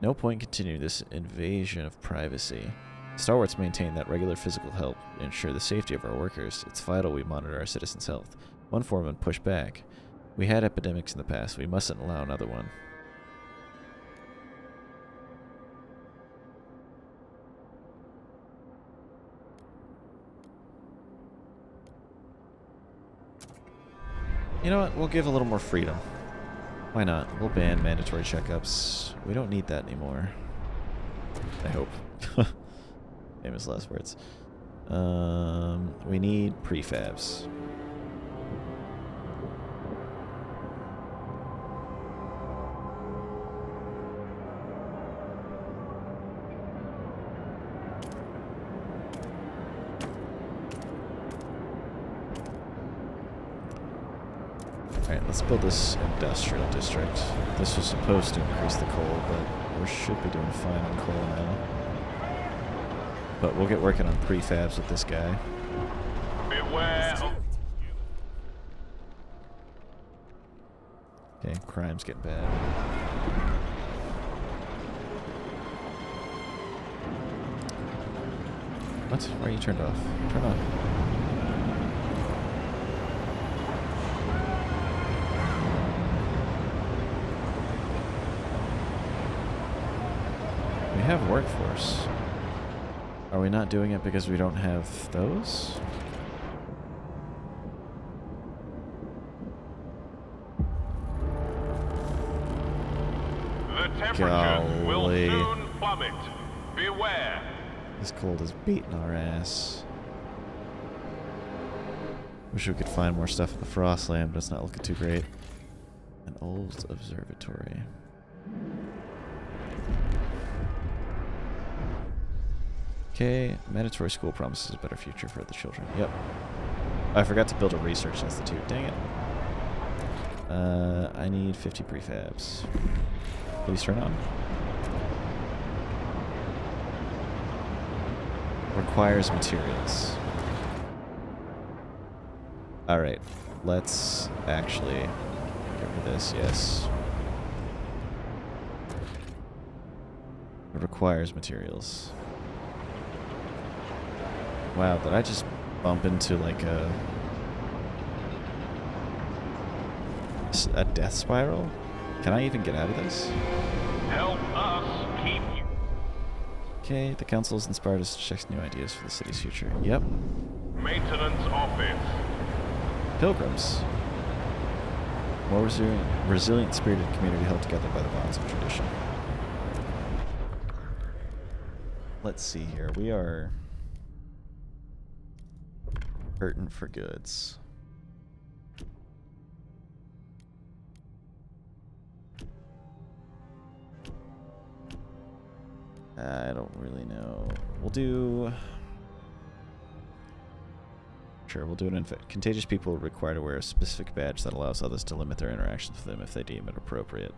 No point in continuing this invasion of privacy. Stalwarts maintain that regular physical help ensure the safety of our workers. It's vital we monitor our citizens' health. One foreman pushed back. We had epidemics in the past. We mustn't allow another one. You know what? We'll give a little more freedom. Why not? We'll ban mandatory checkups. We don't need that anymore. I hope. Famous last words. We need prefabs. Alright, let's build this industrial district. This was supposed to increase the coal, but we should be doing fine on coal now. But we'll get working on prefabs with this guy. Beware of... Okay, crime's getting bad. What? Why are you turned off? Turn on. We have workforce. Are we not doing it because we don't have those? temperatures will Golly. soon plummet. Beware. This cold is beating our ass. Wish we could find more stuff in the Frostland, but it's not looking too great. An old observatory. Okay, mandatory school promises a better future for the children. Yep. I forgot to build a research institute. Dang it. I need 50 prefabs. Please turn on. Requires materials. Alright, let's actually get rid of this, yes. It requires materials. Wow, did I just bump into like a death spiral? Can I even get out of this? Help us keep you. Okay, the council has inspired us to check new ideas for the city's future. Yep. Maintenance office. Pilgrims. More resilient spirited community held together by the bonds of tradition. Let's see here. We are hurting for goods. I don't really know. We'll do... Sure, we'll do an contagious people are required to wear a specific badge that allows others to limit their interactions with them if they deem it appropriate.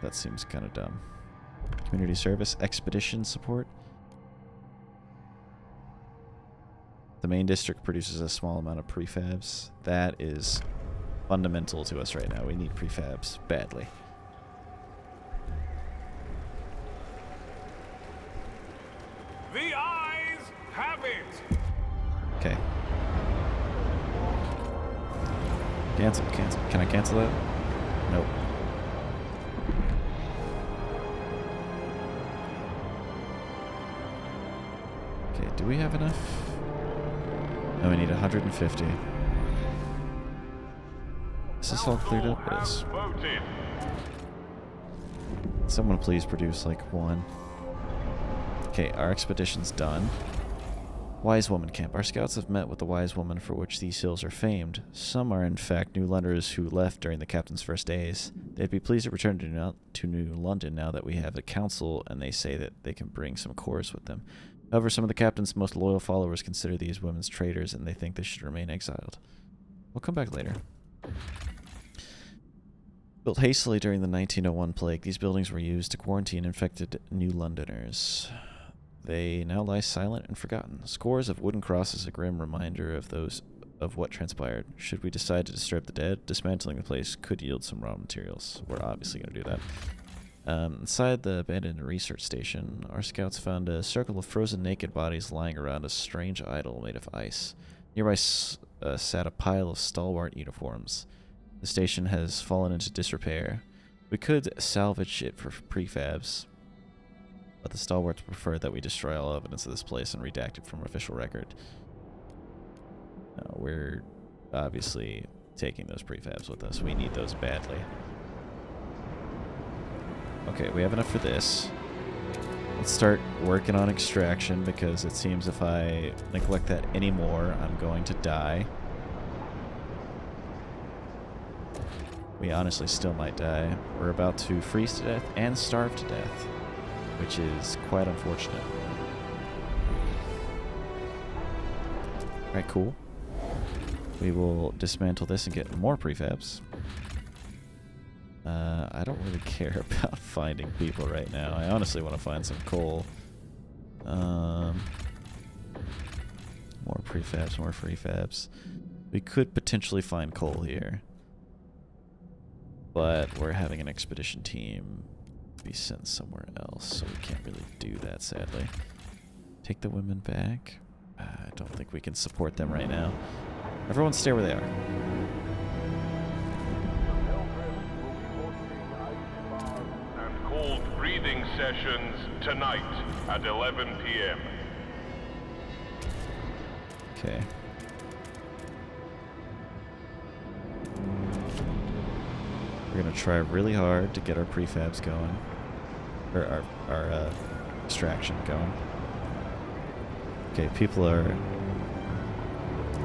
That seems kind of dumb. Community service, expedition support. The main district produces a small amount of prefabs. That is fundamental to us right now. We need prefabs badly. The eyes have it. Okay. Cancel, cancel. Can I cancel that? Nope. Okay, do we have enough? No, we need 150. Is this all cleared up? It is. Voted. Someone please produce like one. Okay, our expedition's done. Wise Woman Camp. Our scouts have met with the Wise Woman for which these hills are famed. Some are in fact New Londoners who left during the captain's first days. They'd be pleased to return to New London now that we have a council, and they say that they can bring some cores with them. However, some of the captain's most loyal followers consider these women traitors, and they think they should remain exiled. We'll come back later. Built hastily during the 1901 plague, these buildings were used to quarantine infected New Londoners. They now lie silent and forgotten. Scores of wooden crosses, a grim reminder of what transpired. Should we decide to disturb the dead, dismantling the place could yield some raw materials. We're obviously going to do that. Inside the abandoned research station, our scouts found a circle of frozen naked bodies lying around a strange idol made of ice. Nearby sat a pile of stalwart uniforms. The station has fallen into disrepair. We could salvage it for prefabs, but the stalwarts prefer that we destroy all evidence of this place and redact it from official record. We're obviously taking those prefabs with us. We need those badly. Okay, we have enough for this. Let's start working on extraction, because it seems if I neglect that anymore, I'm going to die. We honestly still might die. We're about to freeze to death and starve to death, which is quite unfortunate. Alright, cool. We will dismantle this and get more prefabs. I don't really care about finding people right now. I honestly want to find some coal. More prefabs, more prefabs. We could potentially find coal here, but we're having an expedition team be sent somewhere else, so we can't really do that, sadly. Take the women back. I don't think we can support them right now. Everyone stay where they are. And cold breathing sessions tonight at 11 p.m. Okay. We're gonna try really hard to get our prefabs going. Or our extraction going. Okay, people are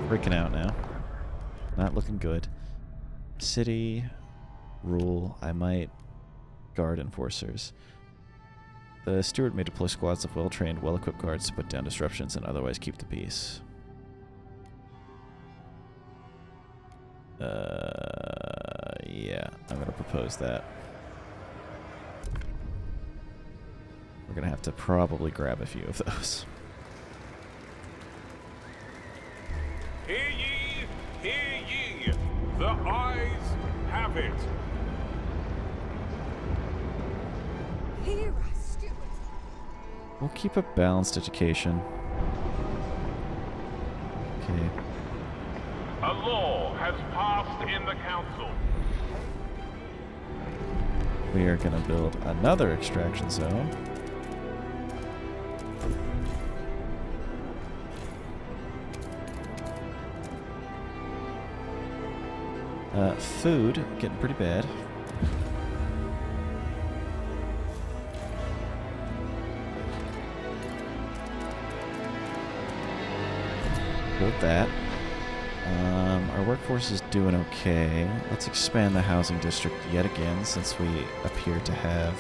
freaking out now. Not looking good. City, rule, I might guard enforcers. The steward may deploy squads of well-trained, well-equipped guards to put down disruptions and otherwise keep the peace. Yeah, I'm gonna propose that. We're gonna have to probably grab a few of those. Hear ye, hear ye. The eyes have it. Hear us, steward. We'll keep a balanced education. Okay. A law has passed in the council. We are gonna build another extraction zone. Food, getting pretty bad. Build that. Our workforce is doing okay. Let's expand the housing district yet again, since we appear to have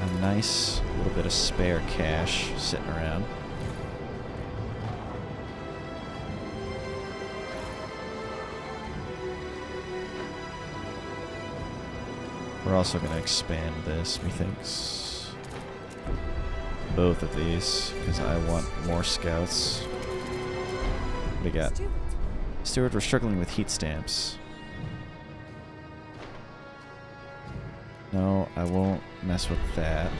a nice little bit of spare cash sitting around. We're also going to expand this, methinks. Both of these, because I want more scouts. What do we got? Steward, we're struggling with heat stamps. No, I won't mess with that.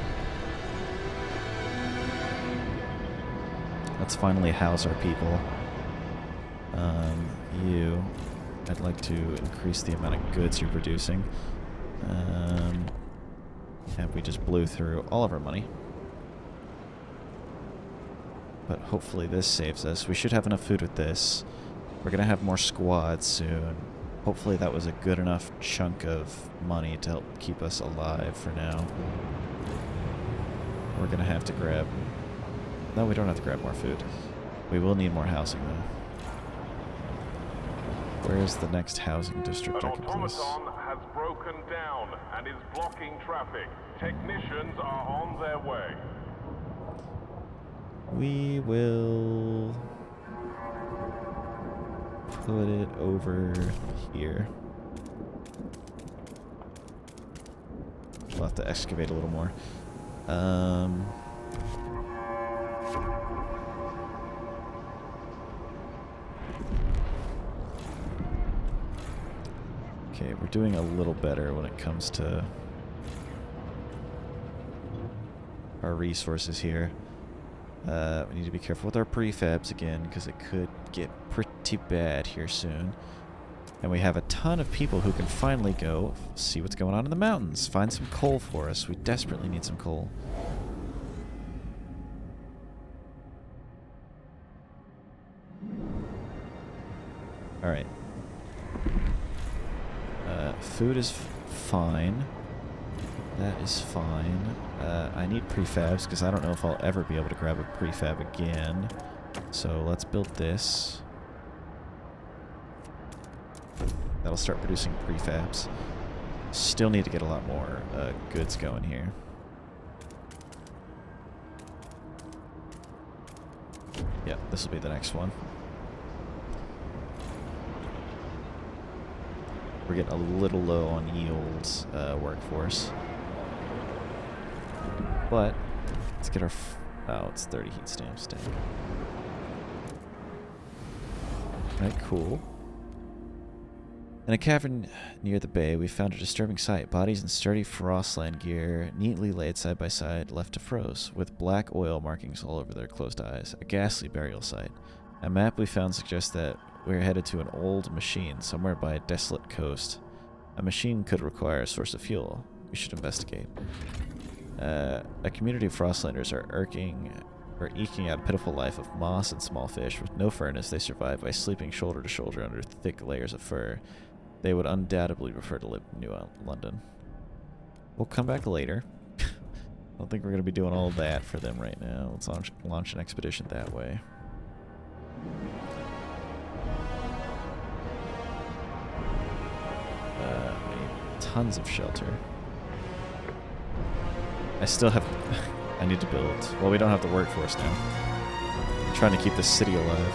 Let's finally house our people. You. I'd like to increase the amount of goods you're producing. And we just blew through all of our money. But hopefully this saves us. We should have enough food with this. We're going to have more squads soon. Hopefully that was a good enough chunk of money to help keep us alive for now. We're going to have to grab... No, we don't have to grab more food. We will need more housing, though. Where's the next housing district An I can place? automaton has broken down and is blocking traffic. Technicians are on their way. We will put it over here. We'll have to excavate a little more. Okay, we're doing a little better when it comes to our resources here. We need to be careful with our prefabs again, because it could get pretty bad here soon. And we have a ton of people who can finally go see what's going on in the mountains. Find some coal for us. We desperately need some coal. Alright. Food is fine. That is fine. I need prefabs because I don't know if I'll ever be able to grab a prefab again. So let's build this. That'll start producing prefabs. Still need to get a lot more goods going here. Yeah, this will be the next one. We're getting a little low on yields workforce. But let's get our... oh, it's 30 heat stamps. Dang. Alright, cool. In a cavern near the bay, we found a disturbing sight. Bodies in sturdy Frostland gear, neatly laid side by side, left to froze, with black oil markings all over their closed eyes. A ghastly burial site. A map we found suggests that we're headed to an old machine somewhere by a desolate coast. A machine could require a source of fuel. We should investigate. A community of Frostlanders are eking out a pitiful life of moss and small fish. With no furnace, they survive by sleeping shoulder to shoulder under thick layers of fur. They would undoubtedly prefer to live in New London. We'll come back later. I don't think we're going to be doing all that for them right now. Let's launch an expedition that way. I need tons of shelter. I still have... I need to build... Well, we don't have the workforce now. I'm trying to keep this city alive.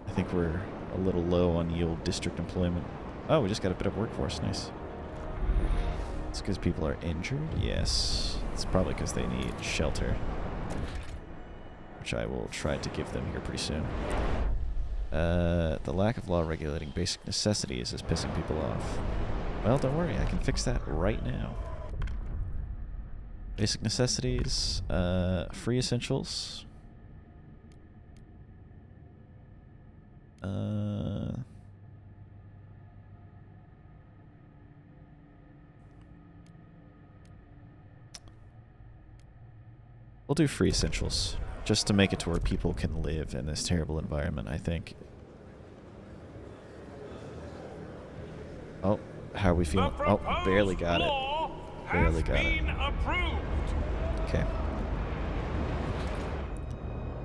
I think we're a little low on yield district employment. Oh, we just got a bit of workforce. Nice. It's because people are injured? Yes. It's probably because they need shelter. Which I will try to give them here pretty soon. The lack of law regulating basic necessities is pissing people off. Well, don't worry, I can fix that right now. Basic necessities, free essentials. We'll do free essentials, just to make it to where people can live in this terrible environment, I think. Oh, how are we feeling? Oh, barely got it. Barely got it. Okay.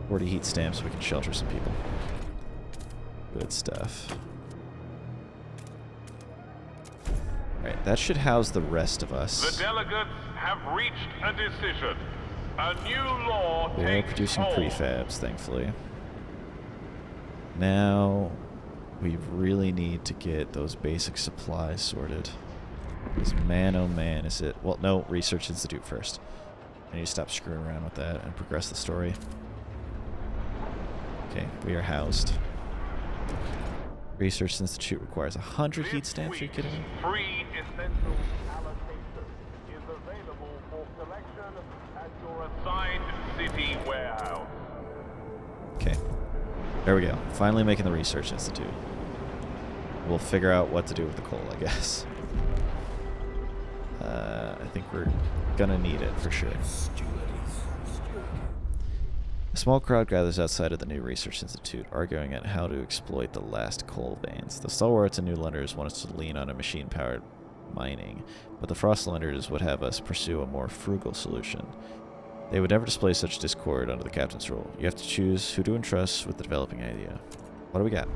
40 heat stamps so we can shelter some people. Good stuff. Alright, that should house the rest of us. The delegates have reached a decision. A new law We are producing prefabs, thankfully. Now, we really need to get those basic supplies sorted. Because man, oh man, is it... Well, no, Research Institute first. I need to stop screwing around with that and progress the story. Okay, we are housed. Research Institute requires 100 heat stamps. Are you kidding me? Free essential allocation is available for collection at your assigned city warehouse. Okay. There we go. Finally making the Research Institute. We'll figure out what to do with the coal, I guess. I think we're gonna need it for sure. A small crowd gathers outside of the new Research Institute, arguing at how to exploit the last coal veins. The stalwarts and New Londoners want us to lean on a machine-powered mining, but the Frostlanders would have us pursue a more frugal solution. They would never display such discord under the captain's rule. You have to choose who to entrust with the developing idea. What do we got?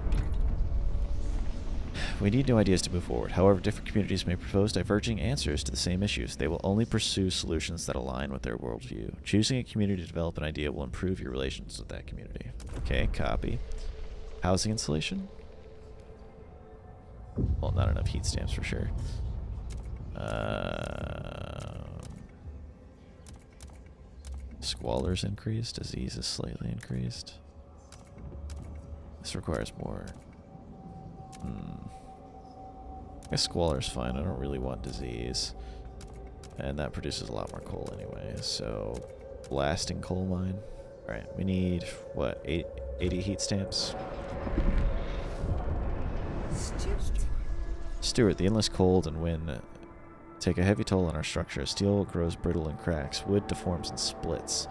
We need new ideas to move forward. However, different communities may propose diverging answers to the same issues. They will only pursue solutions that align with their worldview. Choosing a community to develop an idea will improve your relations with that community. Okay, copy. Housing installation? Well, not enough heat stamps for sure. Squalor's increased. Disease is slightly increased. This requires more. I guess squalor's fine. I don't really want disease. And that produces a lot more coal anyway. So, blasting coal mine. Alright, we need, what, 80 heat stamps? Stuart, the endless cold and wind take a heavy toll on our structure. Steel grows brittle and cracks. Wood deforms and splits.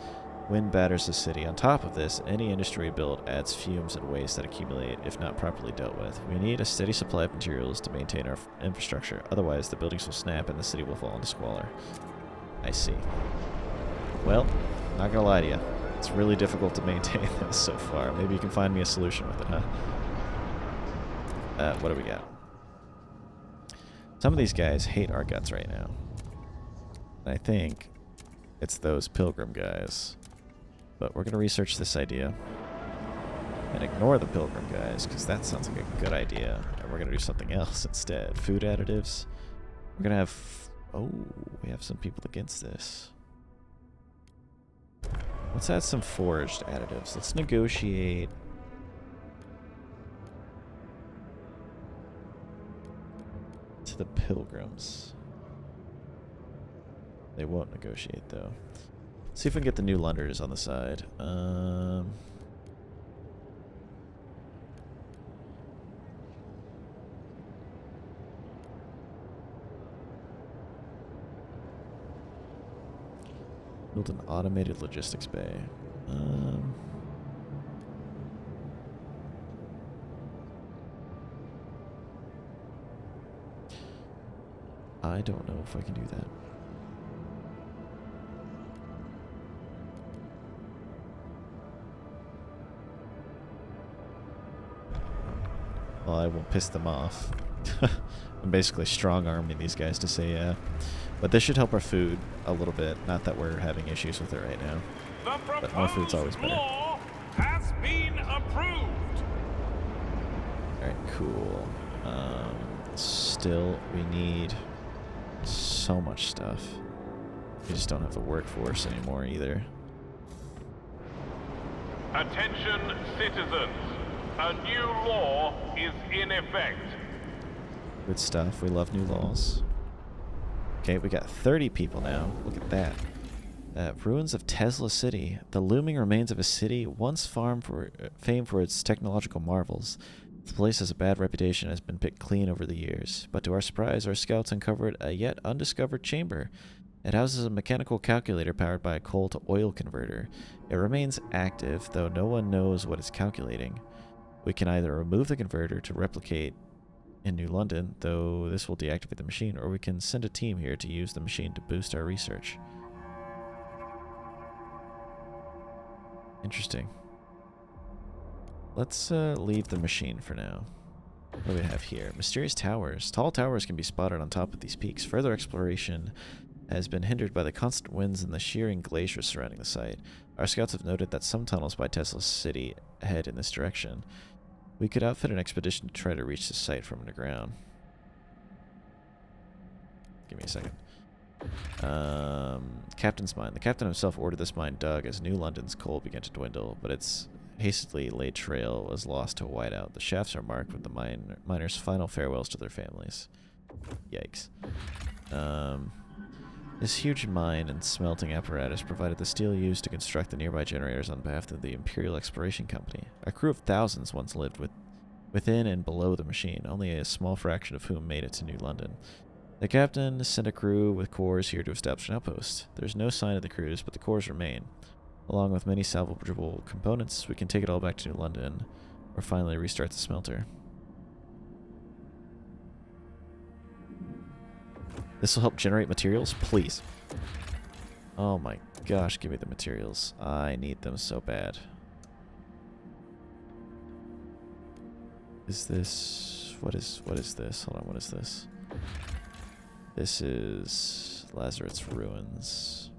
Wind batters the city. On top of this, any industry we build adds fumes and waste that accumulate if not properly dealt with. We need a steady supply of materials to maintain our infrastructure. Otherwise, the buildings will snap and the city will fall into squalor. I see. Well, not gonna lie to you. It's really difficult to maintain this so far. Maybe you can find me a solution with it, huh? What do we got? Some of these guys hate our guts right now. And I think it's those pilgrim guys. But we're going to research this idea and ignore the pilgrim guys, because that sounds like a good idea. And we're going to do something else instead. Food additives. We're going to have... Oh, we have some people against this. Let's add some foraged additives. Let's negotiate... to the pilgrims. They won't negotiate, though. See if we can get the New Londoners on the side. Build an automated logistics bay. I don't know if I can do that. Well, I will piss them off. I'm basically strong-arming these guys to say yeah. But this should help our food a little bit. Not that we're having issues with it right now. But more food's always better. Law has been approved. Alright, cool. Still, we need so much stuff. We just don't have the workforce anymore either. Attention, citizens. A new law is in effect. Good stuff. We love new laws. Okay, we got 30 people now. Look at that. Ruins of Tesla City. The looming remains of a city once famed for its technological marvels. The place has a bad reputation and has been picked clean over the years. But to our surprise, our scouts uncovered a yet undiscovered chamber. It houses a mechanical calculator powered by a coal-to-oil converter. It remains active, though no one knows what it's calculating. We can either remove the converter to replicate in New London, though this will deactivate the machine, or we can send a team here to use the machine to boost our research. Interesting. Let's leave the machine for now. What do we have here? Mysterious towers. Tall towers can be spotted on top of these peaks. Further exploration has been hindered by the constant winds and the shearing glaciers surrounding the site. Our scouts have noted that some tunnels by Tesla City head in this direction. We could outfit an expedition to try to reach the site from underground. Give me a second. Captain's mine. The captain himself ordered this mine dug as New London's coal began to dwindle, but its hastily laid trail was lost to a whiteout. The shafts are marked with the miners' final farewells to their families. Yikes. This huge mine and smelting apparatus provided the steel used to construct the nearby generators on behalf of the Imperial Exploration Company. A crew of thousands once lived within and below the machine, only a small fraction of whom made it to New London. The captain sent a crew with cores here to establish an outpost. There's no sign of the crews, but the cores remain. Along with many salvageable components, we can take it all back to New London, or finally restart the smelter. This will help generate materials, please. Oh my gosh, give me the materials. I need them so bad. Is this... What is this? Hold on, what is this? This is Lazarus Ruins.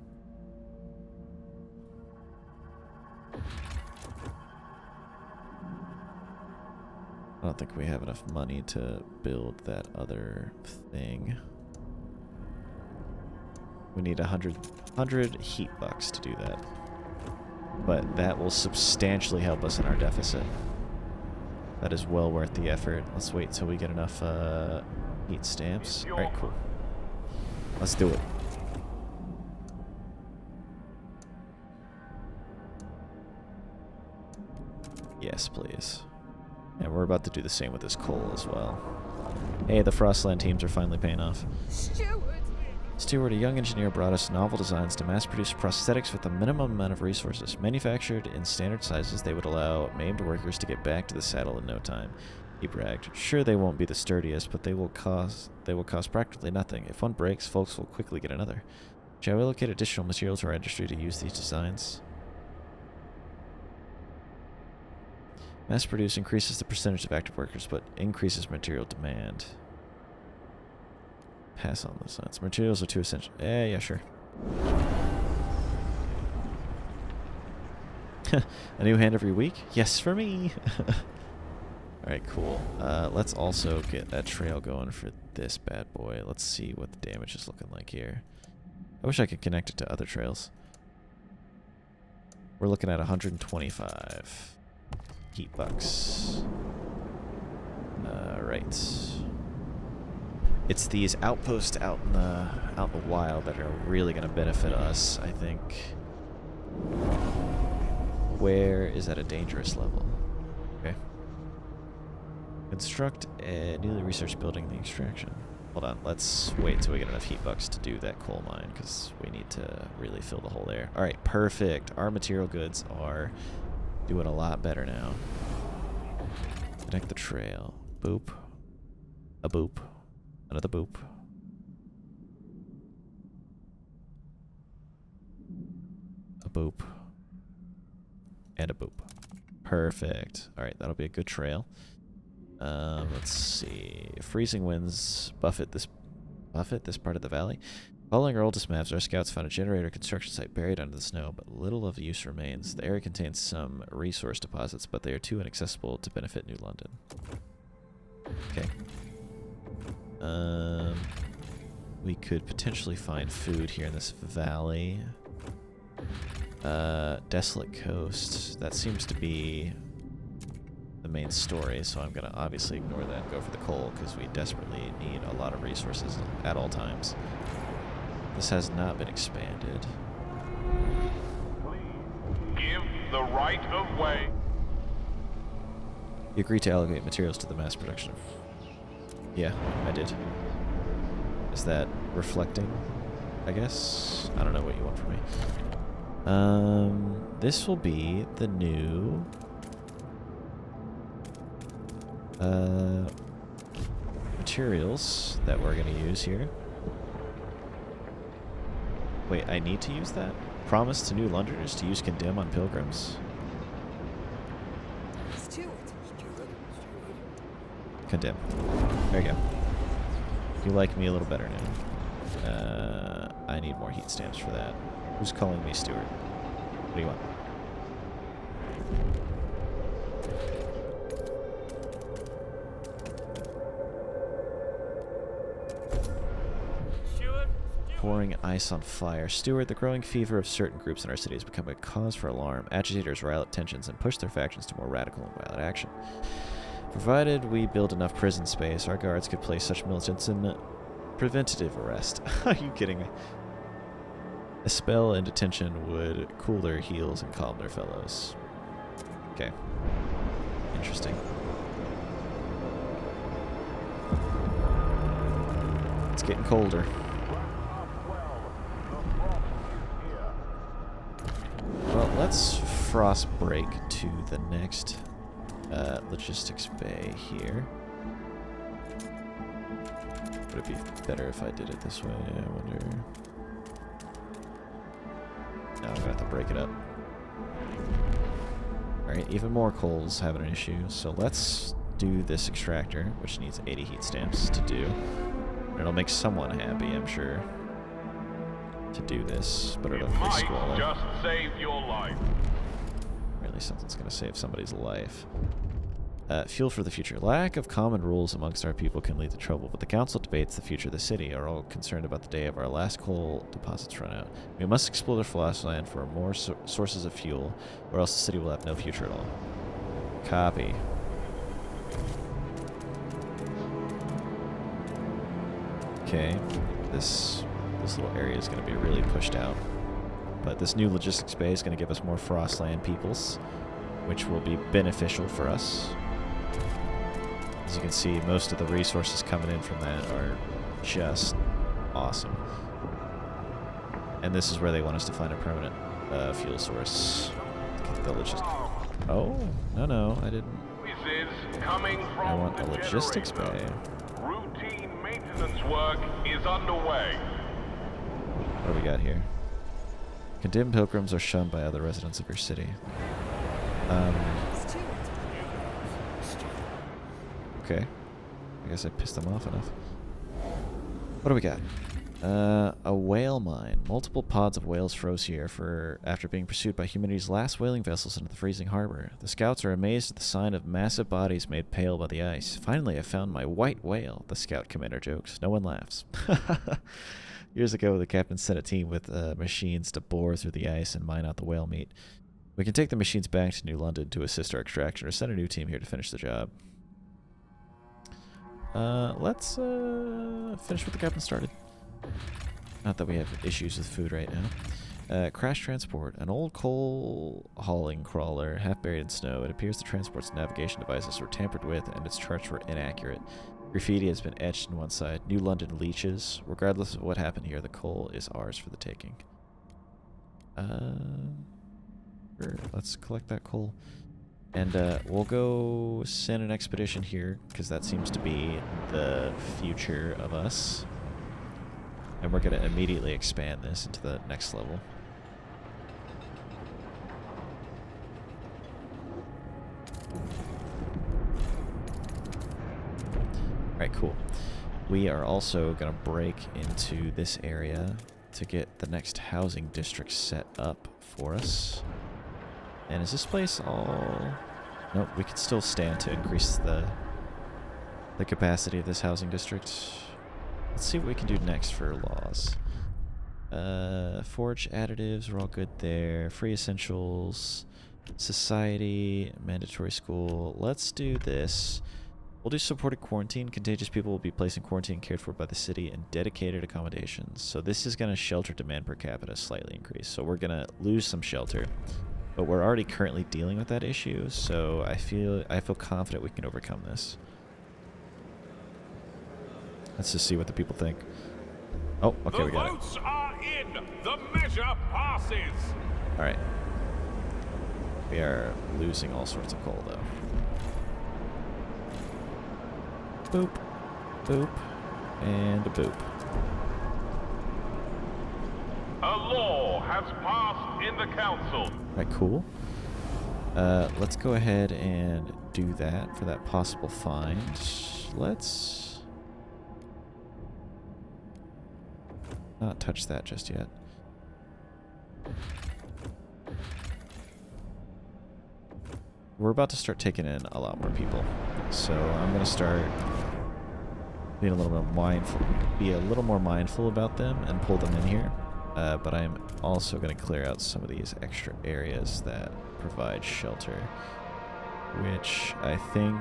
I don't think we have enough money to build that other thing. We need 100 heat bucks to do that. But that will substantially help us in our deficit. That is well worth the effort. Let's wait till we get enough heat stamps. Alright, cool. Let's do it. Yes, please. And we're about to do the same with this coal as well. Hey, the Frostland teams are finally paying off. Stewart, a young engineer, brought us novel designs to mass-produce prosthetics with a minimum amount of resources. Manufactured in standard sizes, they would allow maimed workers to get back to the saddle in no time. He bragged. Sure, they won't be the sturdiest, but they will cost practically nothing. If one breaks, folks will quickly get another. Shall we allocate additional materials to our industry to use these designs? Mass-produce increases the percentage of active workers, but increases material demand. Pass on those signs. Materials are too essential. Yeah, sure. A new hand every week? Yes, for me! Alright, cool. Let's also get that trail going for this bad boy. Let's see what the damage is looking like here. I wish I could connect it to other trails. We're looking at 125 heat bucks. Right. It's these outposts out in the wild that are really going to benefit us, I think. Where is at a dangerous level? Okay. Construct a newly researched building in the extraction. Hold on, let's wait till we get enough heat bucks to do that coal mine, because we need to really fill the hole there. Alright, perfect. Our material goods are doing a lot better now. Connect the trail. Boop. A boop. Another boop. A boop. And a boop. Perfect. Alright, that'll be a good trail. Let's see. Freezing winds buffet this part of the valley. Following our oldest maps, our scouts found a generator construction site buried under the snow, but little of use remains. The area contains some resource deposits, but they are too inaccessible to benefit New London. Okay. We could potentially find food here in this valley. Desolate coast. That seems to be the main story, so I'm going to obviously ignore that and go for the coal, because we desperately need a lot of resources at all times. This has not been expanded. Give the right of way. You agreed to allocate materials to the mass production of... Yeah, I did. Is that reflecting, I guess? I don't know what you want from me. This will be the new... materials that we're going to use here. Wait, I need to use that? Promise to New Londoners to use Condemn on pilgrims? Steward. Condemn. There you go. You like me a little better now. I need more heat stamps for that. Who's calling me Steward? What do you want? Pouring ice on fire. Steward, the growing fever of certain groups in our city has become a cause for alarm. Agitators rile up tensions and push their factions to more radical and violent action. Provided we build enough prison space, our guards could place such militants in preventative arrest. Are you kidding me? A spell in detention would cool their heels and calm their fellows. Okay. Interesting. It's getting colder. Well, let's frost break to the next logistics bay here. Would it be better if I did it this way? I wonder. No, I'm gonna have to break it up. Alright, even more coal's having an issue, so let's do this extractor, which needs 80 heat stamps to do. It'll make someone happy, I'm sure, to do this, but it'll increase squalor. Just save your life. Really, something's going to save somebody's life. Fuel for the future. Lack of common rules amongst our people can lead to trouble, but the council debates the future of the city, are all concerned about the day of our last coal deposits run out. We must explore the Philosopher's Land for more sources of fuel, or else the city will have no future at all. Copy. Okay, this little area is going to be really pushed out. But this new logistics bay is going to give us more Frostland peoples, which will be beneficial for us. As you can see, most of the resources coming in from that are just awesome. And this is where they want us to find a permanent fuel source. Oh, no, I didn't. I want a logistics bay. Routine maintenance work is underway. What do we got here? Condemned pilgrims are shunned by other residents of your city. Okay. I guess I pissed them off enough. What do we got? A whale mine. Multiple pods of whales froze here after being pursued by humanity's last whaling vessels into the freezing harbor. The scouts are amazed at the sign of massive bodies made pale by the ice. Finally, I found my white whale, the scout commander jokes. No one laughs. Years ago, the captain sent a team with machines to bore through the ice and mine out the whale meat. We can take the machines back to New London to assist our extraction, or send a new team here to finish the job. Let's finish what the captain started. Not that we have issues with food right now. Crash transport. An old coal hauling crawler, half buried in snow. It appears the transport's navigation devices were tampered with and its charts were inaccurate. Graffiti has been etched in one side. New London leeches. Regardless of what happened here, the coal is ours for the taking. Sure, let's collect that coal. And we'll go send an expedition here, because that seems to be the future of us. And we're going to immediately expand this into the next level. Alright, cool. We are also going to break into this area to get the next housing district set up for us. And is this place all... Nope, we can still stand to increase the capacity of this housing district. Let's see what we can do next for laws. Forge additives, we're all good there. Free essentials, society, mandatory school. Let's do this. We'll do supported quarantine. Contagious people will be placed in quarantine cared for by the city in dedicated accommodations. So this is going to shelter demand per capita slightly increase. So we're going to lose some shelter. But we're already currently dealing with that issue, so I feel confident we can overcome this. Let's just see what the people think. Oh, okay, we got it. The votes are in. The measure passes. All right. We are losing all sorts of coal, though. Boop, boop, and a boop. A law has passed in the council. Alright, cool. Let's go ahead and do that for that possible find. Let's not touch that just yet. We're about to start taking in a lot more people, so I'm gonna start being a little more mindful about them and pull them in here. But I'm also going to clear out some of these extra areas that provide shelter, which I think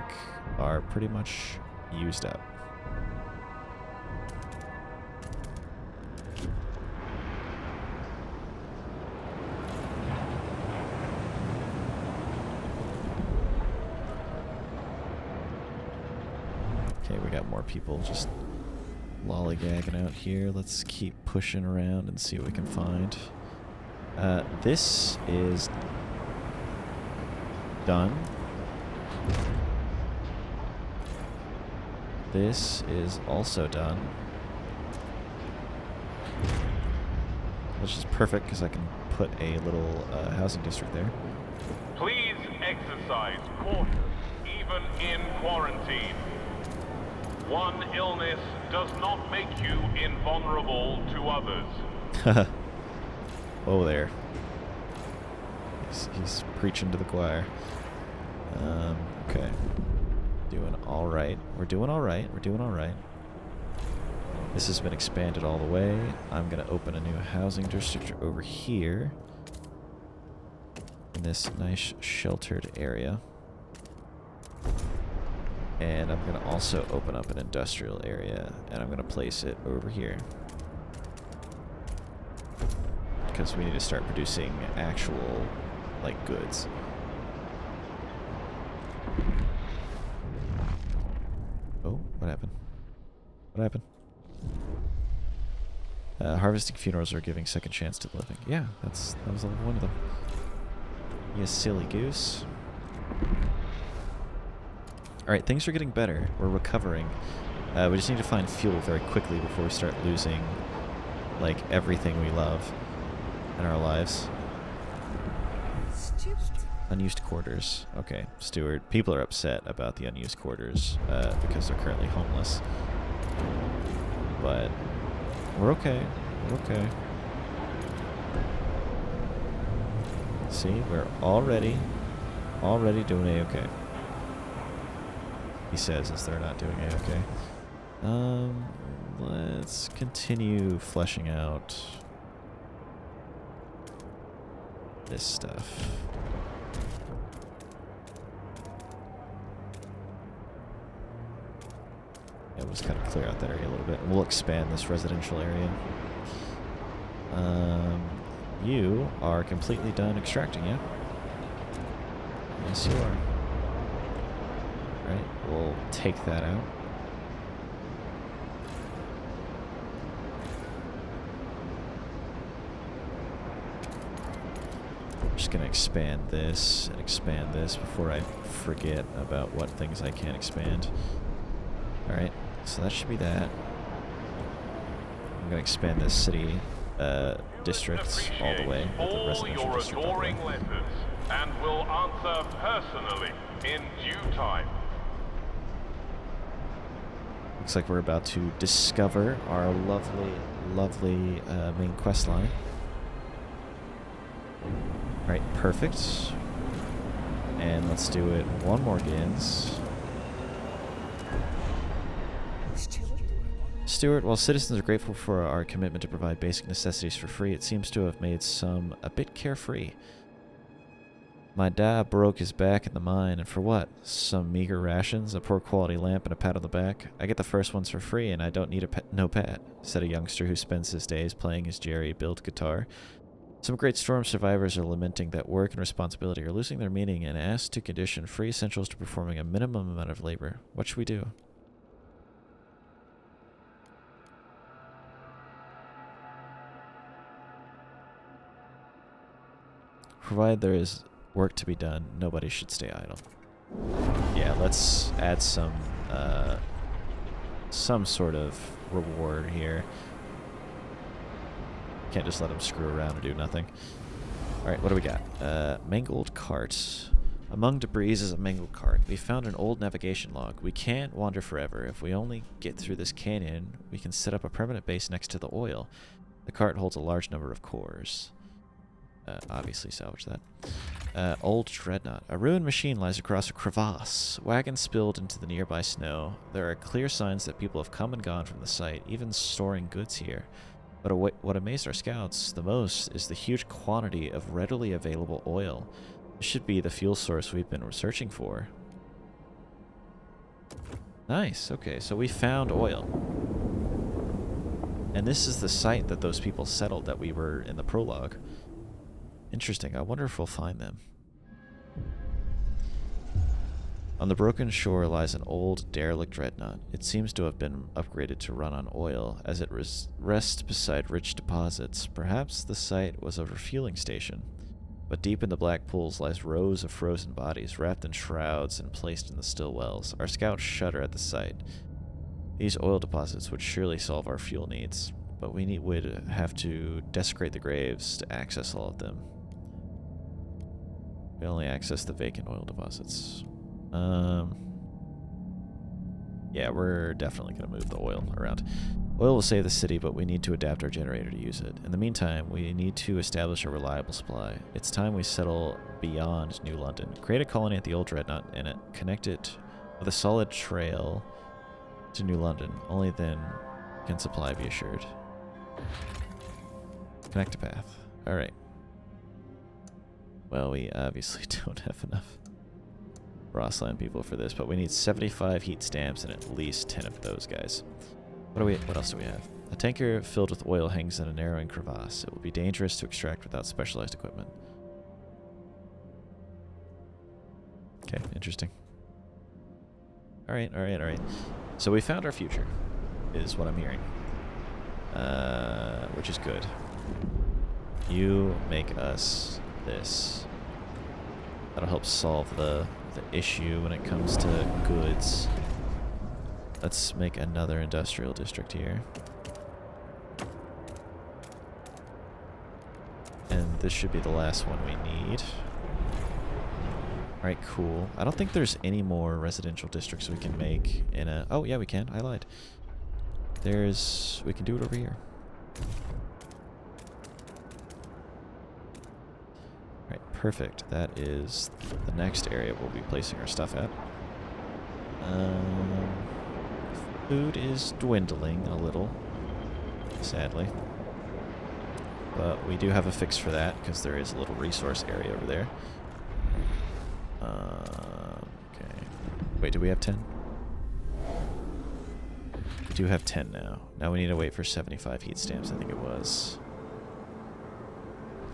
are pretty much used up. Okay, we got more people just lollygagging out here. Let's keep pushing around and see what we can find. This is done. This is also done. Which is perfect because I can put a little housing district there. Please exercise caution, even in quarantine. One illness does not make you invulnerable to others. Oh, there. He's preaching to the choir. Okay. Doing all right. We're doing all right. We're doing all right. This has been expanded all the way. I'm going to open a new housing district over here in this nice sheltered area. And I'm going to also open up an industrial area, and I'm going to place it over here. Because we need to start producing actual, like, goods. Oh, what happened? What happened? Harvesting funerals are giving second chance to the living. Yeah, that was one of them. You silly goose. Alright, things are getting better. We're recovering. We just need to find fuel very quickly before we start losing, like, everything we love in our lives. Stupid. Unused quarters. Okay, Stuart. People are upset about the unused quarters because they're currently homeless. But we're okay. We're okay. See, we're already doing A-okay. He says as they're not doing A-okay. Let's continue fleshing out this stuff. Yeah, we'll just kind of clear out that area a little bit. We'll expand this residential area. You are completely done extracting, yeah? Yes, you are. Right, we'll take that out. Just gonna expand this and expand this before I forget about what things I can't expand. Alright, so that should be that. I'm gonna expand this city district all the way, with the residential district all the way. Letters and will answer personally in due time. Looks like we're about to discover our lovely main quest line. Alright, perfect. And let's do it one more Gins. Stuart, while citizens are grateful for our commitment to provide basic necessities for free, it seems to have made some a bit carefree. My dad broke his back in the mine, and for what? Some meager rations, a poor quality lamp, and a pat on the back? I get the first ones for free, and I don't need no pat, said a youngster who spends his days playing his jerry-built guitar. Some Great Storm survivors are lamenting that work and responsibility are losing their meaning and asked to condition free essentials to performing a minimum amount of labor. What should we do? Provided there is work to be done, nobody should stay idle. Yeah, let's add some sort of reward here. Can't just let them screw around and do nothing. Alright, what do we got? Mangled cart. Among debris is a mangled cart. We found an old navigation log. We can't wander forever. If we only get through this canyon, we can set up a permanent base next to the oil. The cart holds a large number of cores. Obviously salvage that. Old dreadnought. A ruined machine lies across a crevasse. Wagons spilled into the nearby snow. There are clear signs that people have come and gone from the site, even storing goods here. But what amazed our scouts the most is the huge quantity of readily available oil. This should be the fuel source we've been searching for. Nice. Okay, so we found oil. And this is the site that those people settled that we were in the prologue. Interesting. I wonder if we'll find them. On the broken shore lies an old, derelict dreadnought. It seems to have been upgraded to run on oil, as it rests beside rich deposits. Perhaps the site was a refueling station. But deep in the black pools lies rows of frozen bodies, wrapped in shrouds and placed in the still wells. Our scouts shudder at the sight. These oil deposits would surely solve our fuel needs, but we would have to desecrate the graves to access all of them. We only access the vacant oil deposits. Yeah, we're definitely going to move the oil around. Oil will save the city, but we need to adapt our generator to use it. In the meantime, we need to establish a reliable supply. It's time we settle beyond New London. Create a colony at the old dreadnought and connect it with a solid trail to New London. Only then can supply be assured. Connect a path. Alright. Well, we obviously don't have enough Frostland people for this, but we need 75 heat stamps and at least 10 of those guys. What else do we have? A tanker filled with oil hangs in a narrowing crevasse. It will be dangerous to extract without specialized equipment. Okay, interesting. Alright. So we found our future, is what I'm hearing. Which is good. You make us this. That'll help solve the issue when it comes to goods. Let's make another industrial district here. And this should be the last one we need. Alright, cool. I don't think there's any more residential districts we can make in a... Oh, yeah, we can. I lied. We can do it over here. Alright, perfect. That is the next area we'll be placing our stuff at. Food is dwindling a little, sadly. But we do have a fix for that, because there is a little resource area over there. Okay. Wait, do we have 10? We do have 10 now. Now we need to wait for 75 heat stamps, I think it was.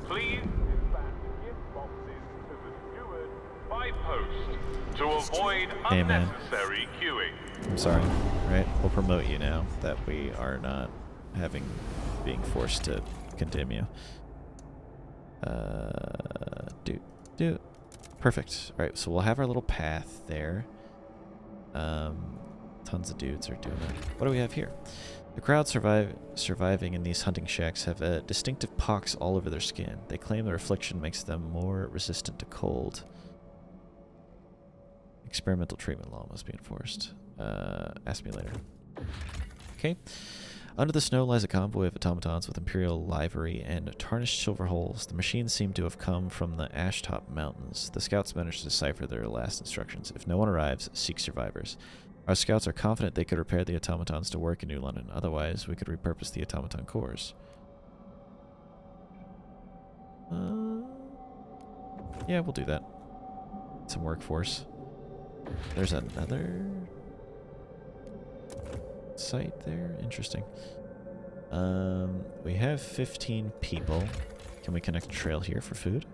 Please dispatch gift boxes to the steward by post to avoid Hey, man. unnecessary queuing. I'm sorry. Right, we'll promote you now that we are not being forced to condemn you. Do. Perfect. Alright, so we'll have our little path there. Tons of dudes are doing it. What do we have here? The crowd surviving in these hunting shacks have distinctive pocks all over their skin. They claim their affliction makes them more resistant to cold. Experimental treatment law must be enforced. Ask me later. Okay. Under the snow lies a convoy of automatons with imperial livery and tarnished silver hulls. The machines seem to have come from the Ashtop Mountains. The scouts managed to decipher their last instructions. If no one arrives, seek survivors. Our scouts are confident they could repair the automatons to work in New London. Otherwise, we could repurpose the automaton cores. Yeah, we'll do that. Some workforce. There's another site there. Interesting. We have 15 people. Can we connect a trail here for food?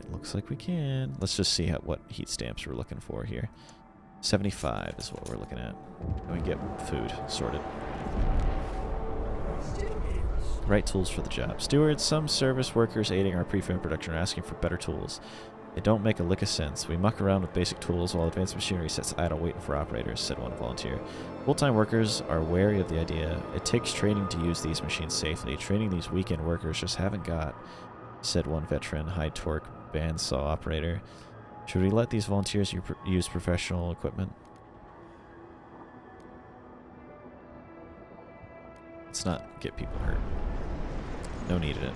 It looks like we can. Let's just see what heat stamps we're looking for here. 75 is what we're looking at. And we get food sorted. Right tools for the job. Stewards, some service workers aiding our prefab production are asking for better tools. They don't make a lick of sense. We muck around with basic tools while advanced machinery sits idle waiting for operators, said one volunteer. Full-time workers are wary of the idea. It takes training to use these machines safely. Training these weekend workers just haven't got, said one veteran high-torque bandsaw operator. Should we let these volunteers use professional equipment? Let's not get people hurt. No need in it.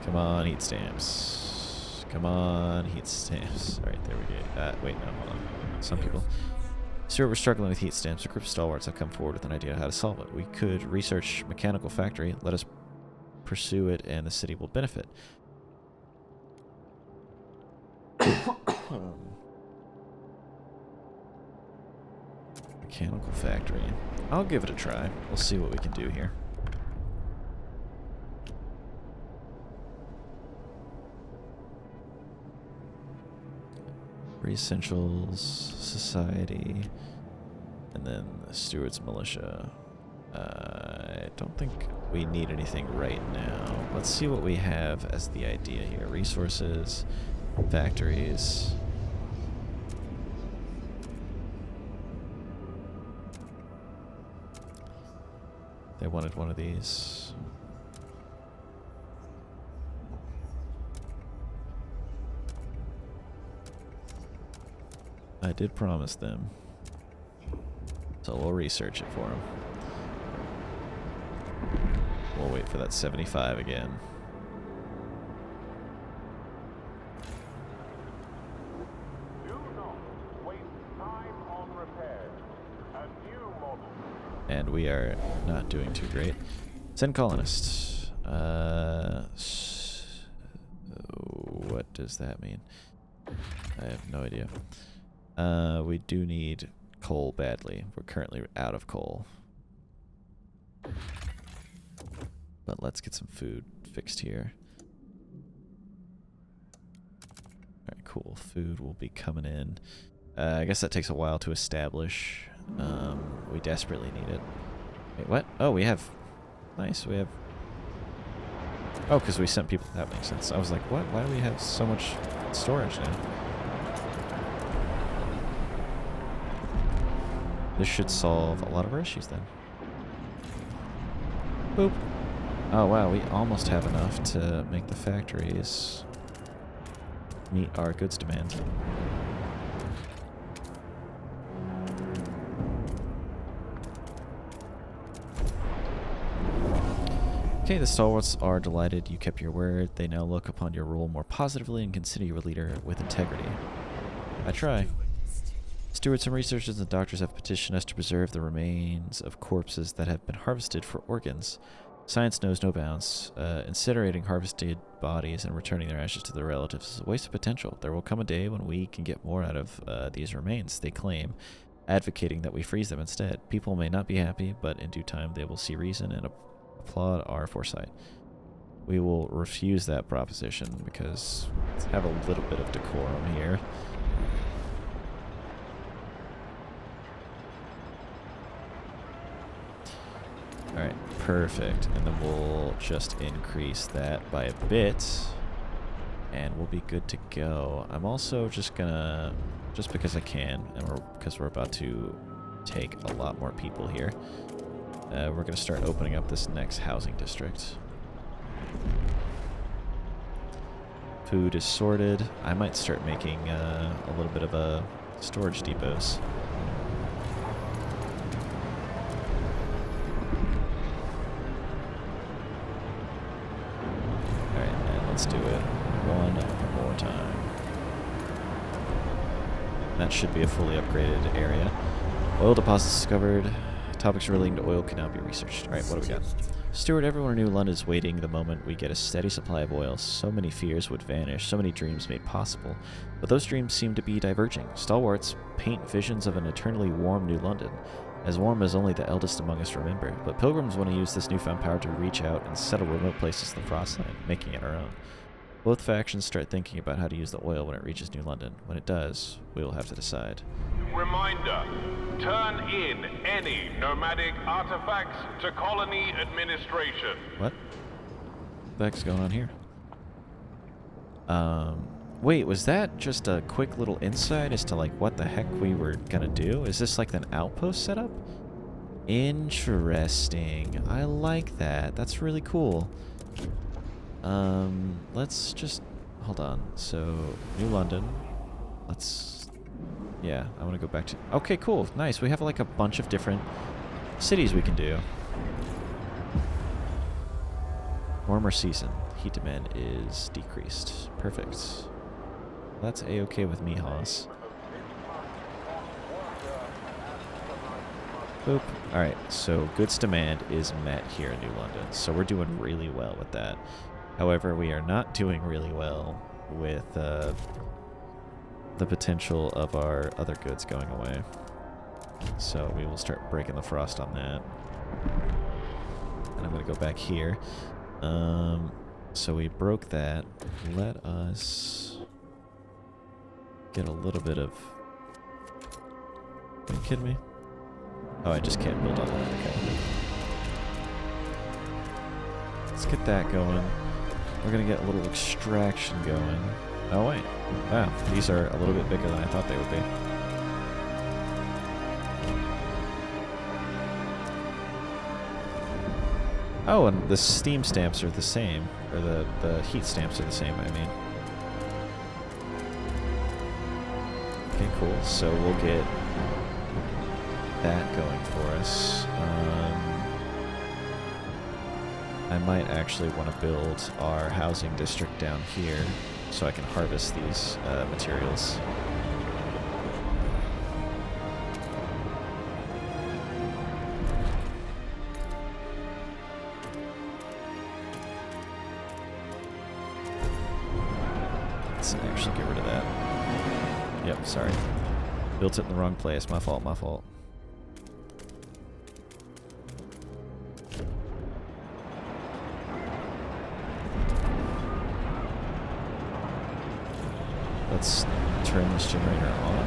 Come on, heat stamps. Come on, heat stamps. Alright, there we go. Wait, no, hold on. Some people. Stuart, we're struggling with heat stamps. A group of stalwarts have come forward with an idea of how to solve it. We could research mechanical factory. Let us pursue it, and the city will benefit. Mechanical factory. I'll give it a try. We'll see what we can do here. Essentials, Society, and then the Stewards Militia. I don't think we need anything right now. Let's see what we have as the idea here. Resources, factories. They wanted one of these. I did promise them. So we'll research it for them. We'll wait for that 75 again. Do not waste time on repairs. A new model. And we are not doing too great. Send colonists. What does that mean? I have no idea. We do need coal badly. We're currently out of coal. But let's get some food fixed here. Alright, cool. Food will be coming in. I guess that takes a while to establish. We desperately need it. Wait, what? Oh, we have... Nice, we have... Oh, because we sent people... That makes sense. I was like, what? Why do we have so much storage now? This should solve a lot of our issues then. Boop. Oh wow, we almost have enough to make the factories meet our goods demand. Okay, the stalwarts are delighted you kept your word. They now look upon your role more positively and consider you a leader with integrity. I try. Stewards, some researchers and doctors have petitioned us to preserve the remains of corpses that have been harvested for organs. Science knows no bounds. Incinerating harvested bodies and returning their ashes to their relatives is a waste of potential. There will come a day when we can get more out of these remains, they claim, advocating that we freeze them instead. People may not be happy, but in due time they will see reason and applaud our foresight. We will refuse that proposition because let's have a little bit of decorum here. Perfect. And then we'll just increase that by a bit. And we'll be good to go. I'm also just gonna, just because I can, and because we're about to take a lot more people here, we're gonna start opening up this next housing district. Food is sorted. I might start making a little bit of a storage depots. Alright, and let's do it one more time. That should be a fully upgraded area. Oil deposits discovered. Topics relating to oil can now be researched. Alright, what do we got? Steward, everyone in New London is waiting the moment we get a steady supply of oil. So many fears would vanish, so many dreams made possible. But those dreams seem to be diverging. Stalwarts paint visions of an eternally warm New London, as warm as only the eldest among us remember. But pilgrims want to use this newfound power to reach out and settle remote places in the Frostland, making it our own. Both factions start thinking about how to use the oil when it reaches New London. When it does, we will have to decide. Reminder, turn in any nomadic artifacts to colony administration. What the heck's going on here? Wait, was that just a quick little insight as to like what the heck we were gonna do? Is this like an outpost setup? Interesting. I like that. That's really cool. Let's just hold on. So, New London. Let's, yeah, I want to go back to, okay, cool. Nice. We have like a bunch of different cities we can do. Warmer season. Heat demand is decreased. Perfect. That's a-okay with me, Haas. Boop. Alright, so goods demand is met here in New London. So we're doing really well with that. However, we are not doing really well with the potential of our other goods going away. So we will start breaking the frost on that. And I'm going to go back here. So we broke that. Let us get a little bit of... Are you kidding me? Oh, I just can't build on that. Okay. Let's get that going. We're going to get a little extraction going. Oh, wait. Wow, these are a little bit bigger than I thought they would be. Oh, and the steam stamps are the same. Or the heat stamps are the same, I mean. Okay, cool. So we'll get that going for us. I might actually want to build our housing district down here so I can harvest these materials. Let's actually get rid of that. Yep, sorry. Built it in the wrong place. My fault, my fault. Let's turn this generator on.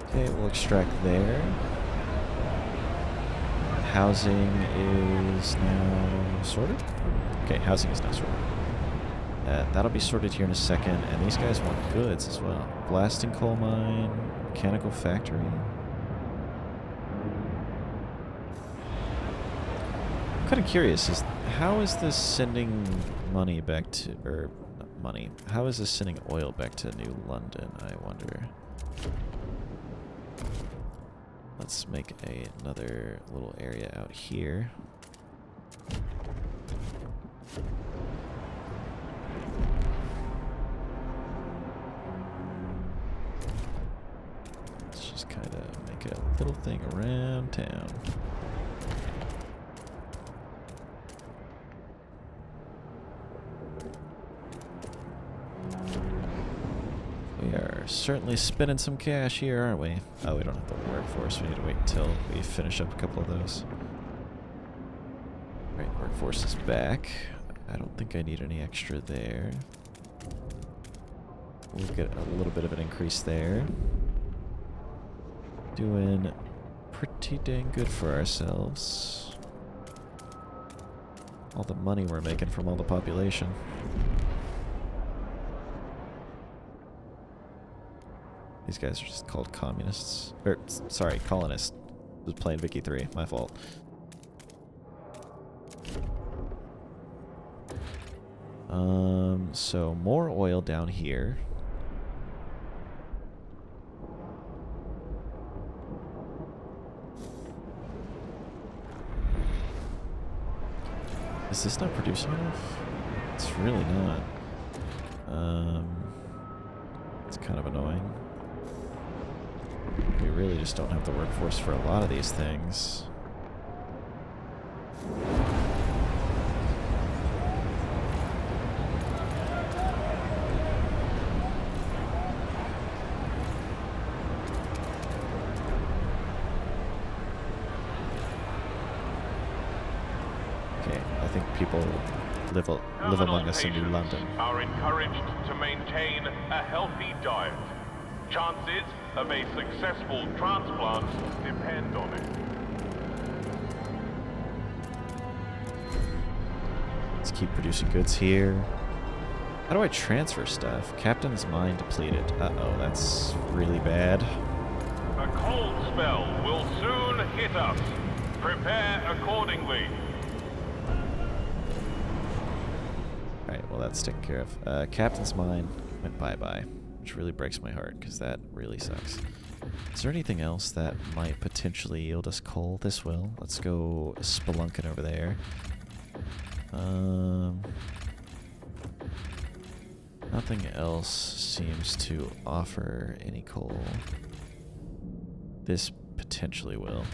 Okay, we'll extract there. Housing is now sorted? Okay, housing is now sorted. That'll be sorted here in a second, and these guys want goods as well. Blasting coal mine, mechanical factory. I'm kind of curious, how is this sending money back to, or not money, how is this sending oil back to New London, I wonder? Let's make another little area out here. Let's just kind of make a little thing around town. We are certainly spending some cash here, aren't we? Oh, we don't have the workforce. We need to wait until we finish up a couple of those. Alright, workforce is back. I don't think I need any extra there. We'll get a little bit of an increase there. Doing pretty dang good for ourselves. All the money we're making from all the population. These guys are just called communists. Or, sorry, colonists. I was playing Vicky 3. My fault. So more oil down here. Is this not producing enough? It's really not. It's kind of annoying. We really just don't have the workforce for a lot of these things. People live among us in New London. Are encouraged to maintain a healthy diet. Chances of a successful transplant depend on it. Let's keep producing goods here. How do I transfer stuff? Captain's mine depleted. Uh-oh, that's really bad. A cold spell will soon hit us. Prepare accordingly. Alright, well that's taken care of. Captain's mine went bye-bye, which really breaks my heart, because that really sucks. Is there anything else that might potentially yield us coal? This will. Let's go spelunking over there. Nothing else seems to offer any coal. This potentially will.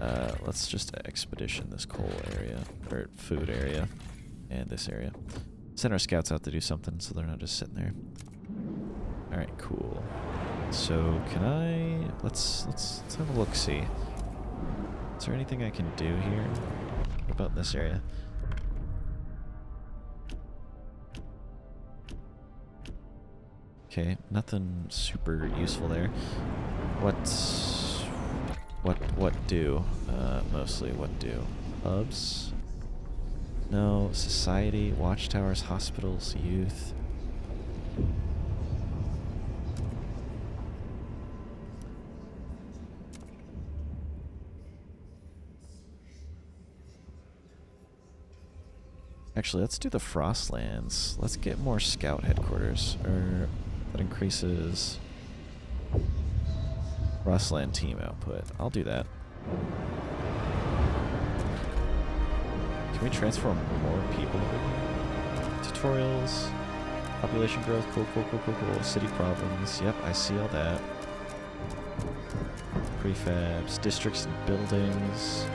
Let's just expedition this coal area, or food area. And this area. Send our scouts out to do something so they're not just sitting there. Alright, cool. So can I let's have a look-see. Is there anything I can do here? What about this area? Okay, nothing super useful there. What do? Mostly what do? Hubs? No, society, watchtowers, hospitals, youth. Actually, let's do the Frostlands. Let's get more scout headquarters. That increases Frostland team output. I'll do that. Can we transform more people? Tutorials, population growth, cool. City problems, yep, I see all that. Prefabs, districts and buildings.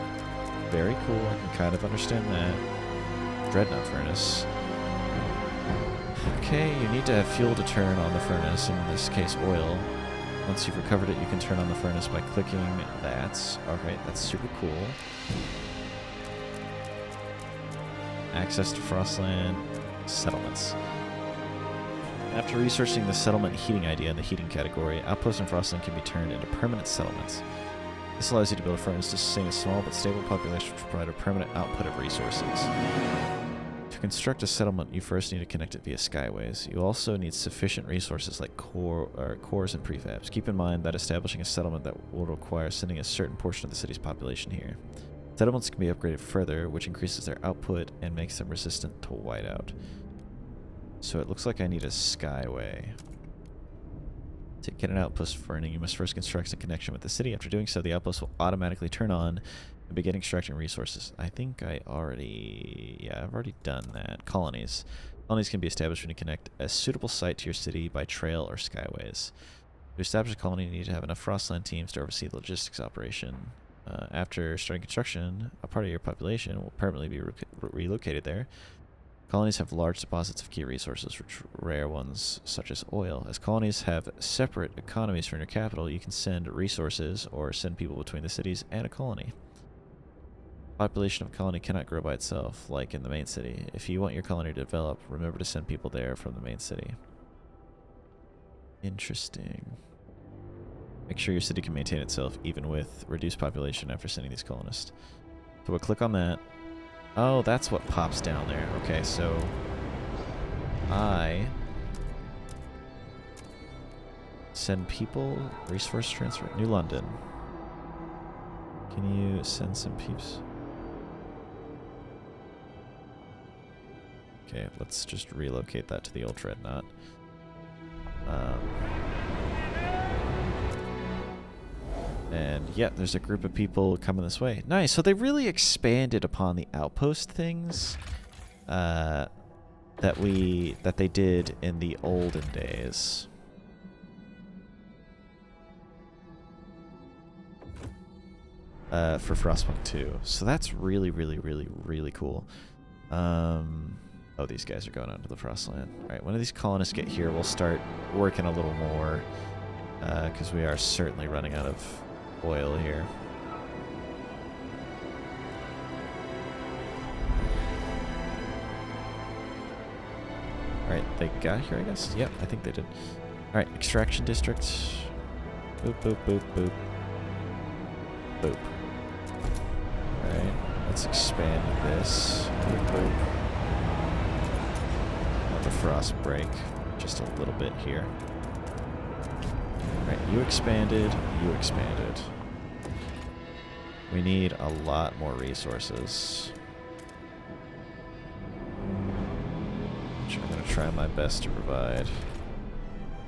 Very cool, I can kind of understand that. Dreadnought furnace. Okay, you need to have fuel to turn on the furnace, in this case oil. Once you've recovered it, you can turn on the furnace by clicking that. Alright, that's super cool. Access to Frostland settlements. After researching the settlement heating idea in the heating category, outposts in Frostland can be turned into permanent settlements. This allows you to build a furnace to sustain a small but stable population to provide a permanent output of resources. To construct a settlement, you first need to connect it via skyways. You also need sufficient resources like cores and prefabs. Keep in mind that establishing a settlement that will require sending a certain portion of the city's population here. Settlements can be upgraded further, which increases their output and makes them resistant to whiteout. So it looks like I need a skyway. To get an outpost for earning, you must first construct a connection with the city. After doing so, the outpost will automatically turn on and begin extracting resources. I think I've already done that. Colonies. Colonies can be established when you connect a suitable site to your city by trail or skyways. To establish a colony, you need to have enough Frostland teams to oversee the logistics operation. After starting construction, a part of your population will permanently be relocated there. Colonies have large deposits of key resources, rare ones such as oil. As colonies have separate economies from your capital, you can send resources or send people between the cities and a colony. Population of a colony cannot grow by itself, like in the main city. If you want your colony to develop, remember to send people there from the main city. Interesting. Make sure your city can maintain itself even with reduced population after sending these colonists. So we'll click on that. Oh, that's what pops down there. Okay, so I send people, resource transfer, New London. Can you send some peeps? Okay, let's just relocate that to the old dreadnought. And yeah, there's a group of people coming this way. Nice. So they really expanded upon the outpost things that they did in the olden days. For Frostpunk 2. So that's really, really, really, really cool. Oh, these guys are going onto the Frostland. Alright, when these colonists get here, we'll start working a little more. Because we are certainly running out of oil here. Alright, they got here, I guess? Yep, I think they did. Alright, extraction district. Boop, boop, boop, boop. Boop. Alright, let's expand this. Boop, boop. Let the frost break just a little bit here. Alright, you expanded, you expanded. We need a lot more resources. Which I'm going to try my best to provide.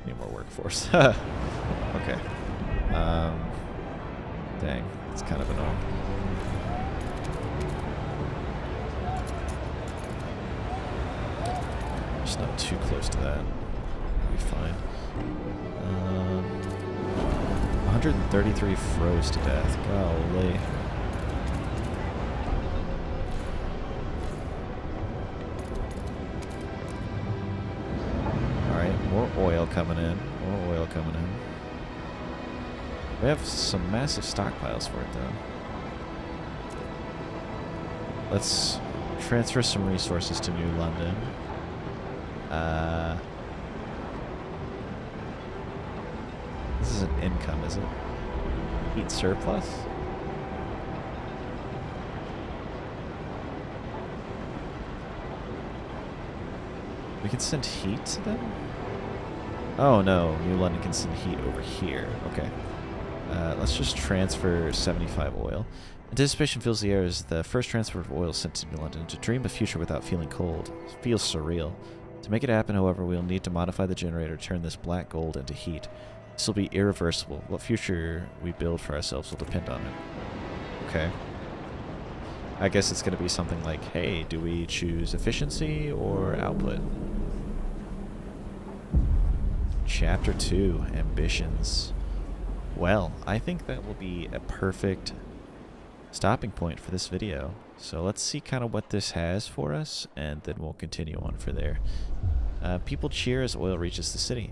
Need more workforce. Okay. Dang, it's kind of annoying. Just not too close to that. We'll be fine. 133 froze to death. Golly. Alright, more oil coming in. More oil coming in. We have some massive stockpiles for it, though. Let's transfer some resources to New London. This is an income, is it? Heat surplus? We can send heat to them? Oh no, New London can send heat over here. Okay. Let's just transfer 75 oil. Anticipation fills the air as the first transfer of oil sent to New London. To dream a future without feeling cold feels surreal. To make it happen, however, we'll need to modify the generator to turn this black gold into heat. This will be irreversible. What future we build for ourselves will depend on it. Okay. I guess it's going to be something like, hey, do we choose efficiency or output? Chapter 2, Ambitions. Well, I think that will be a perfect stopping point for this video. So let's see kind of what this has for us, and then we'll continue on for there. People cheer as oil reaches the city.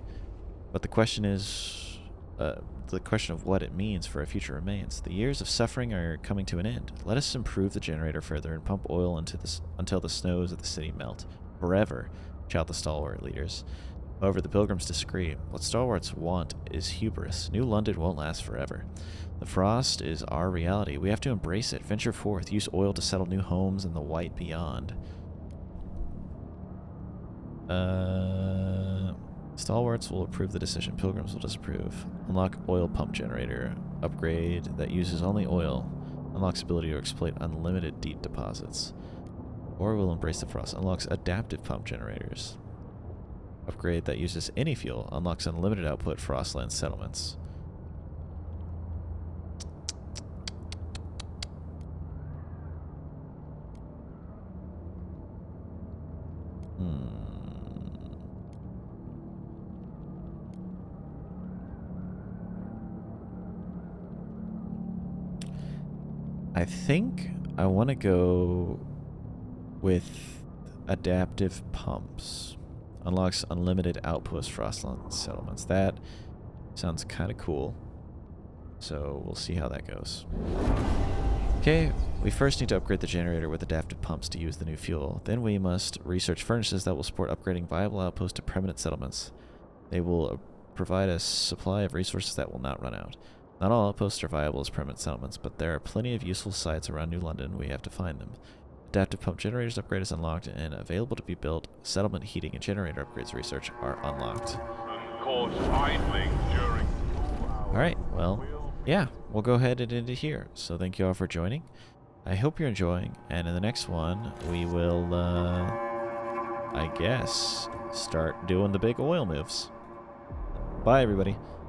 But the question is, the question of what it means for our future remains. The years of suffering are coming to an end. Let us improve the generator further and pump oil into this until the snows of the city melt. Forever, shout the stalwart leaders. However, the pilgrims disagree. What stalwarts want is hubris. New London won't last forever. The frost is our reality. We have to embrace it. Venture forth. Use oil to settle new homes in the white beyond. Stalwarts will approve the decision. Pilgrims will disapprove. Unlock oil pump generator. Upgrade that uses only oil. Unlocks ability to exploit unlimited deep deposits. Or will embrace the frost. Unlocks adaptive pump generators. Upgrade that uses any fuel. Unlocks unlimited output Frostland settlements. I think I want to go with adaptive pumps. Unlocks unlimited outpost Frostland settlements. That sounds kind of cool. So we'll see how that goes. Okay, we first need to upgrade the generator with adaptive pumps to use the new fuel. Then we must research furnaces that will support upgrading viable outposts to permanent settlements. They will provide a supply of resources that will not run out. Not all outposts are viable as permanent settlements, but there are plenty of useful sites around New London. We have to find them. Adaptive pump generators upgrade is unlocked and available to be built. Settlement heating and generator upgrades research are unlocked. And cause idling during school hours. Alright, well, yeah, we'll go ahead and end it here. So thank you all for joining. I hope you're enjoying, and in the next one, we will, I guess, start doing the big oil moves. Bye, everybody.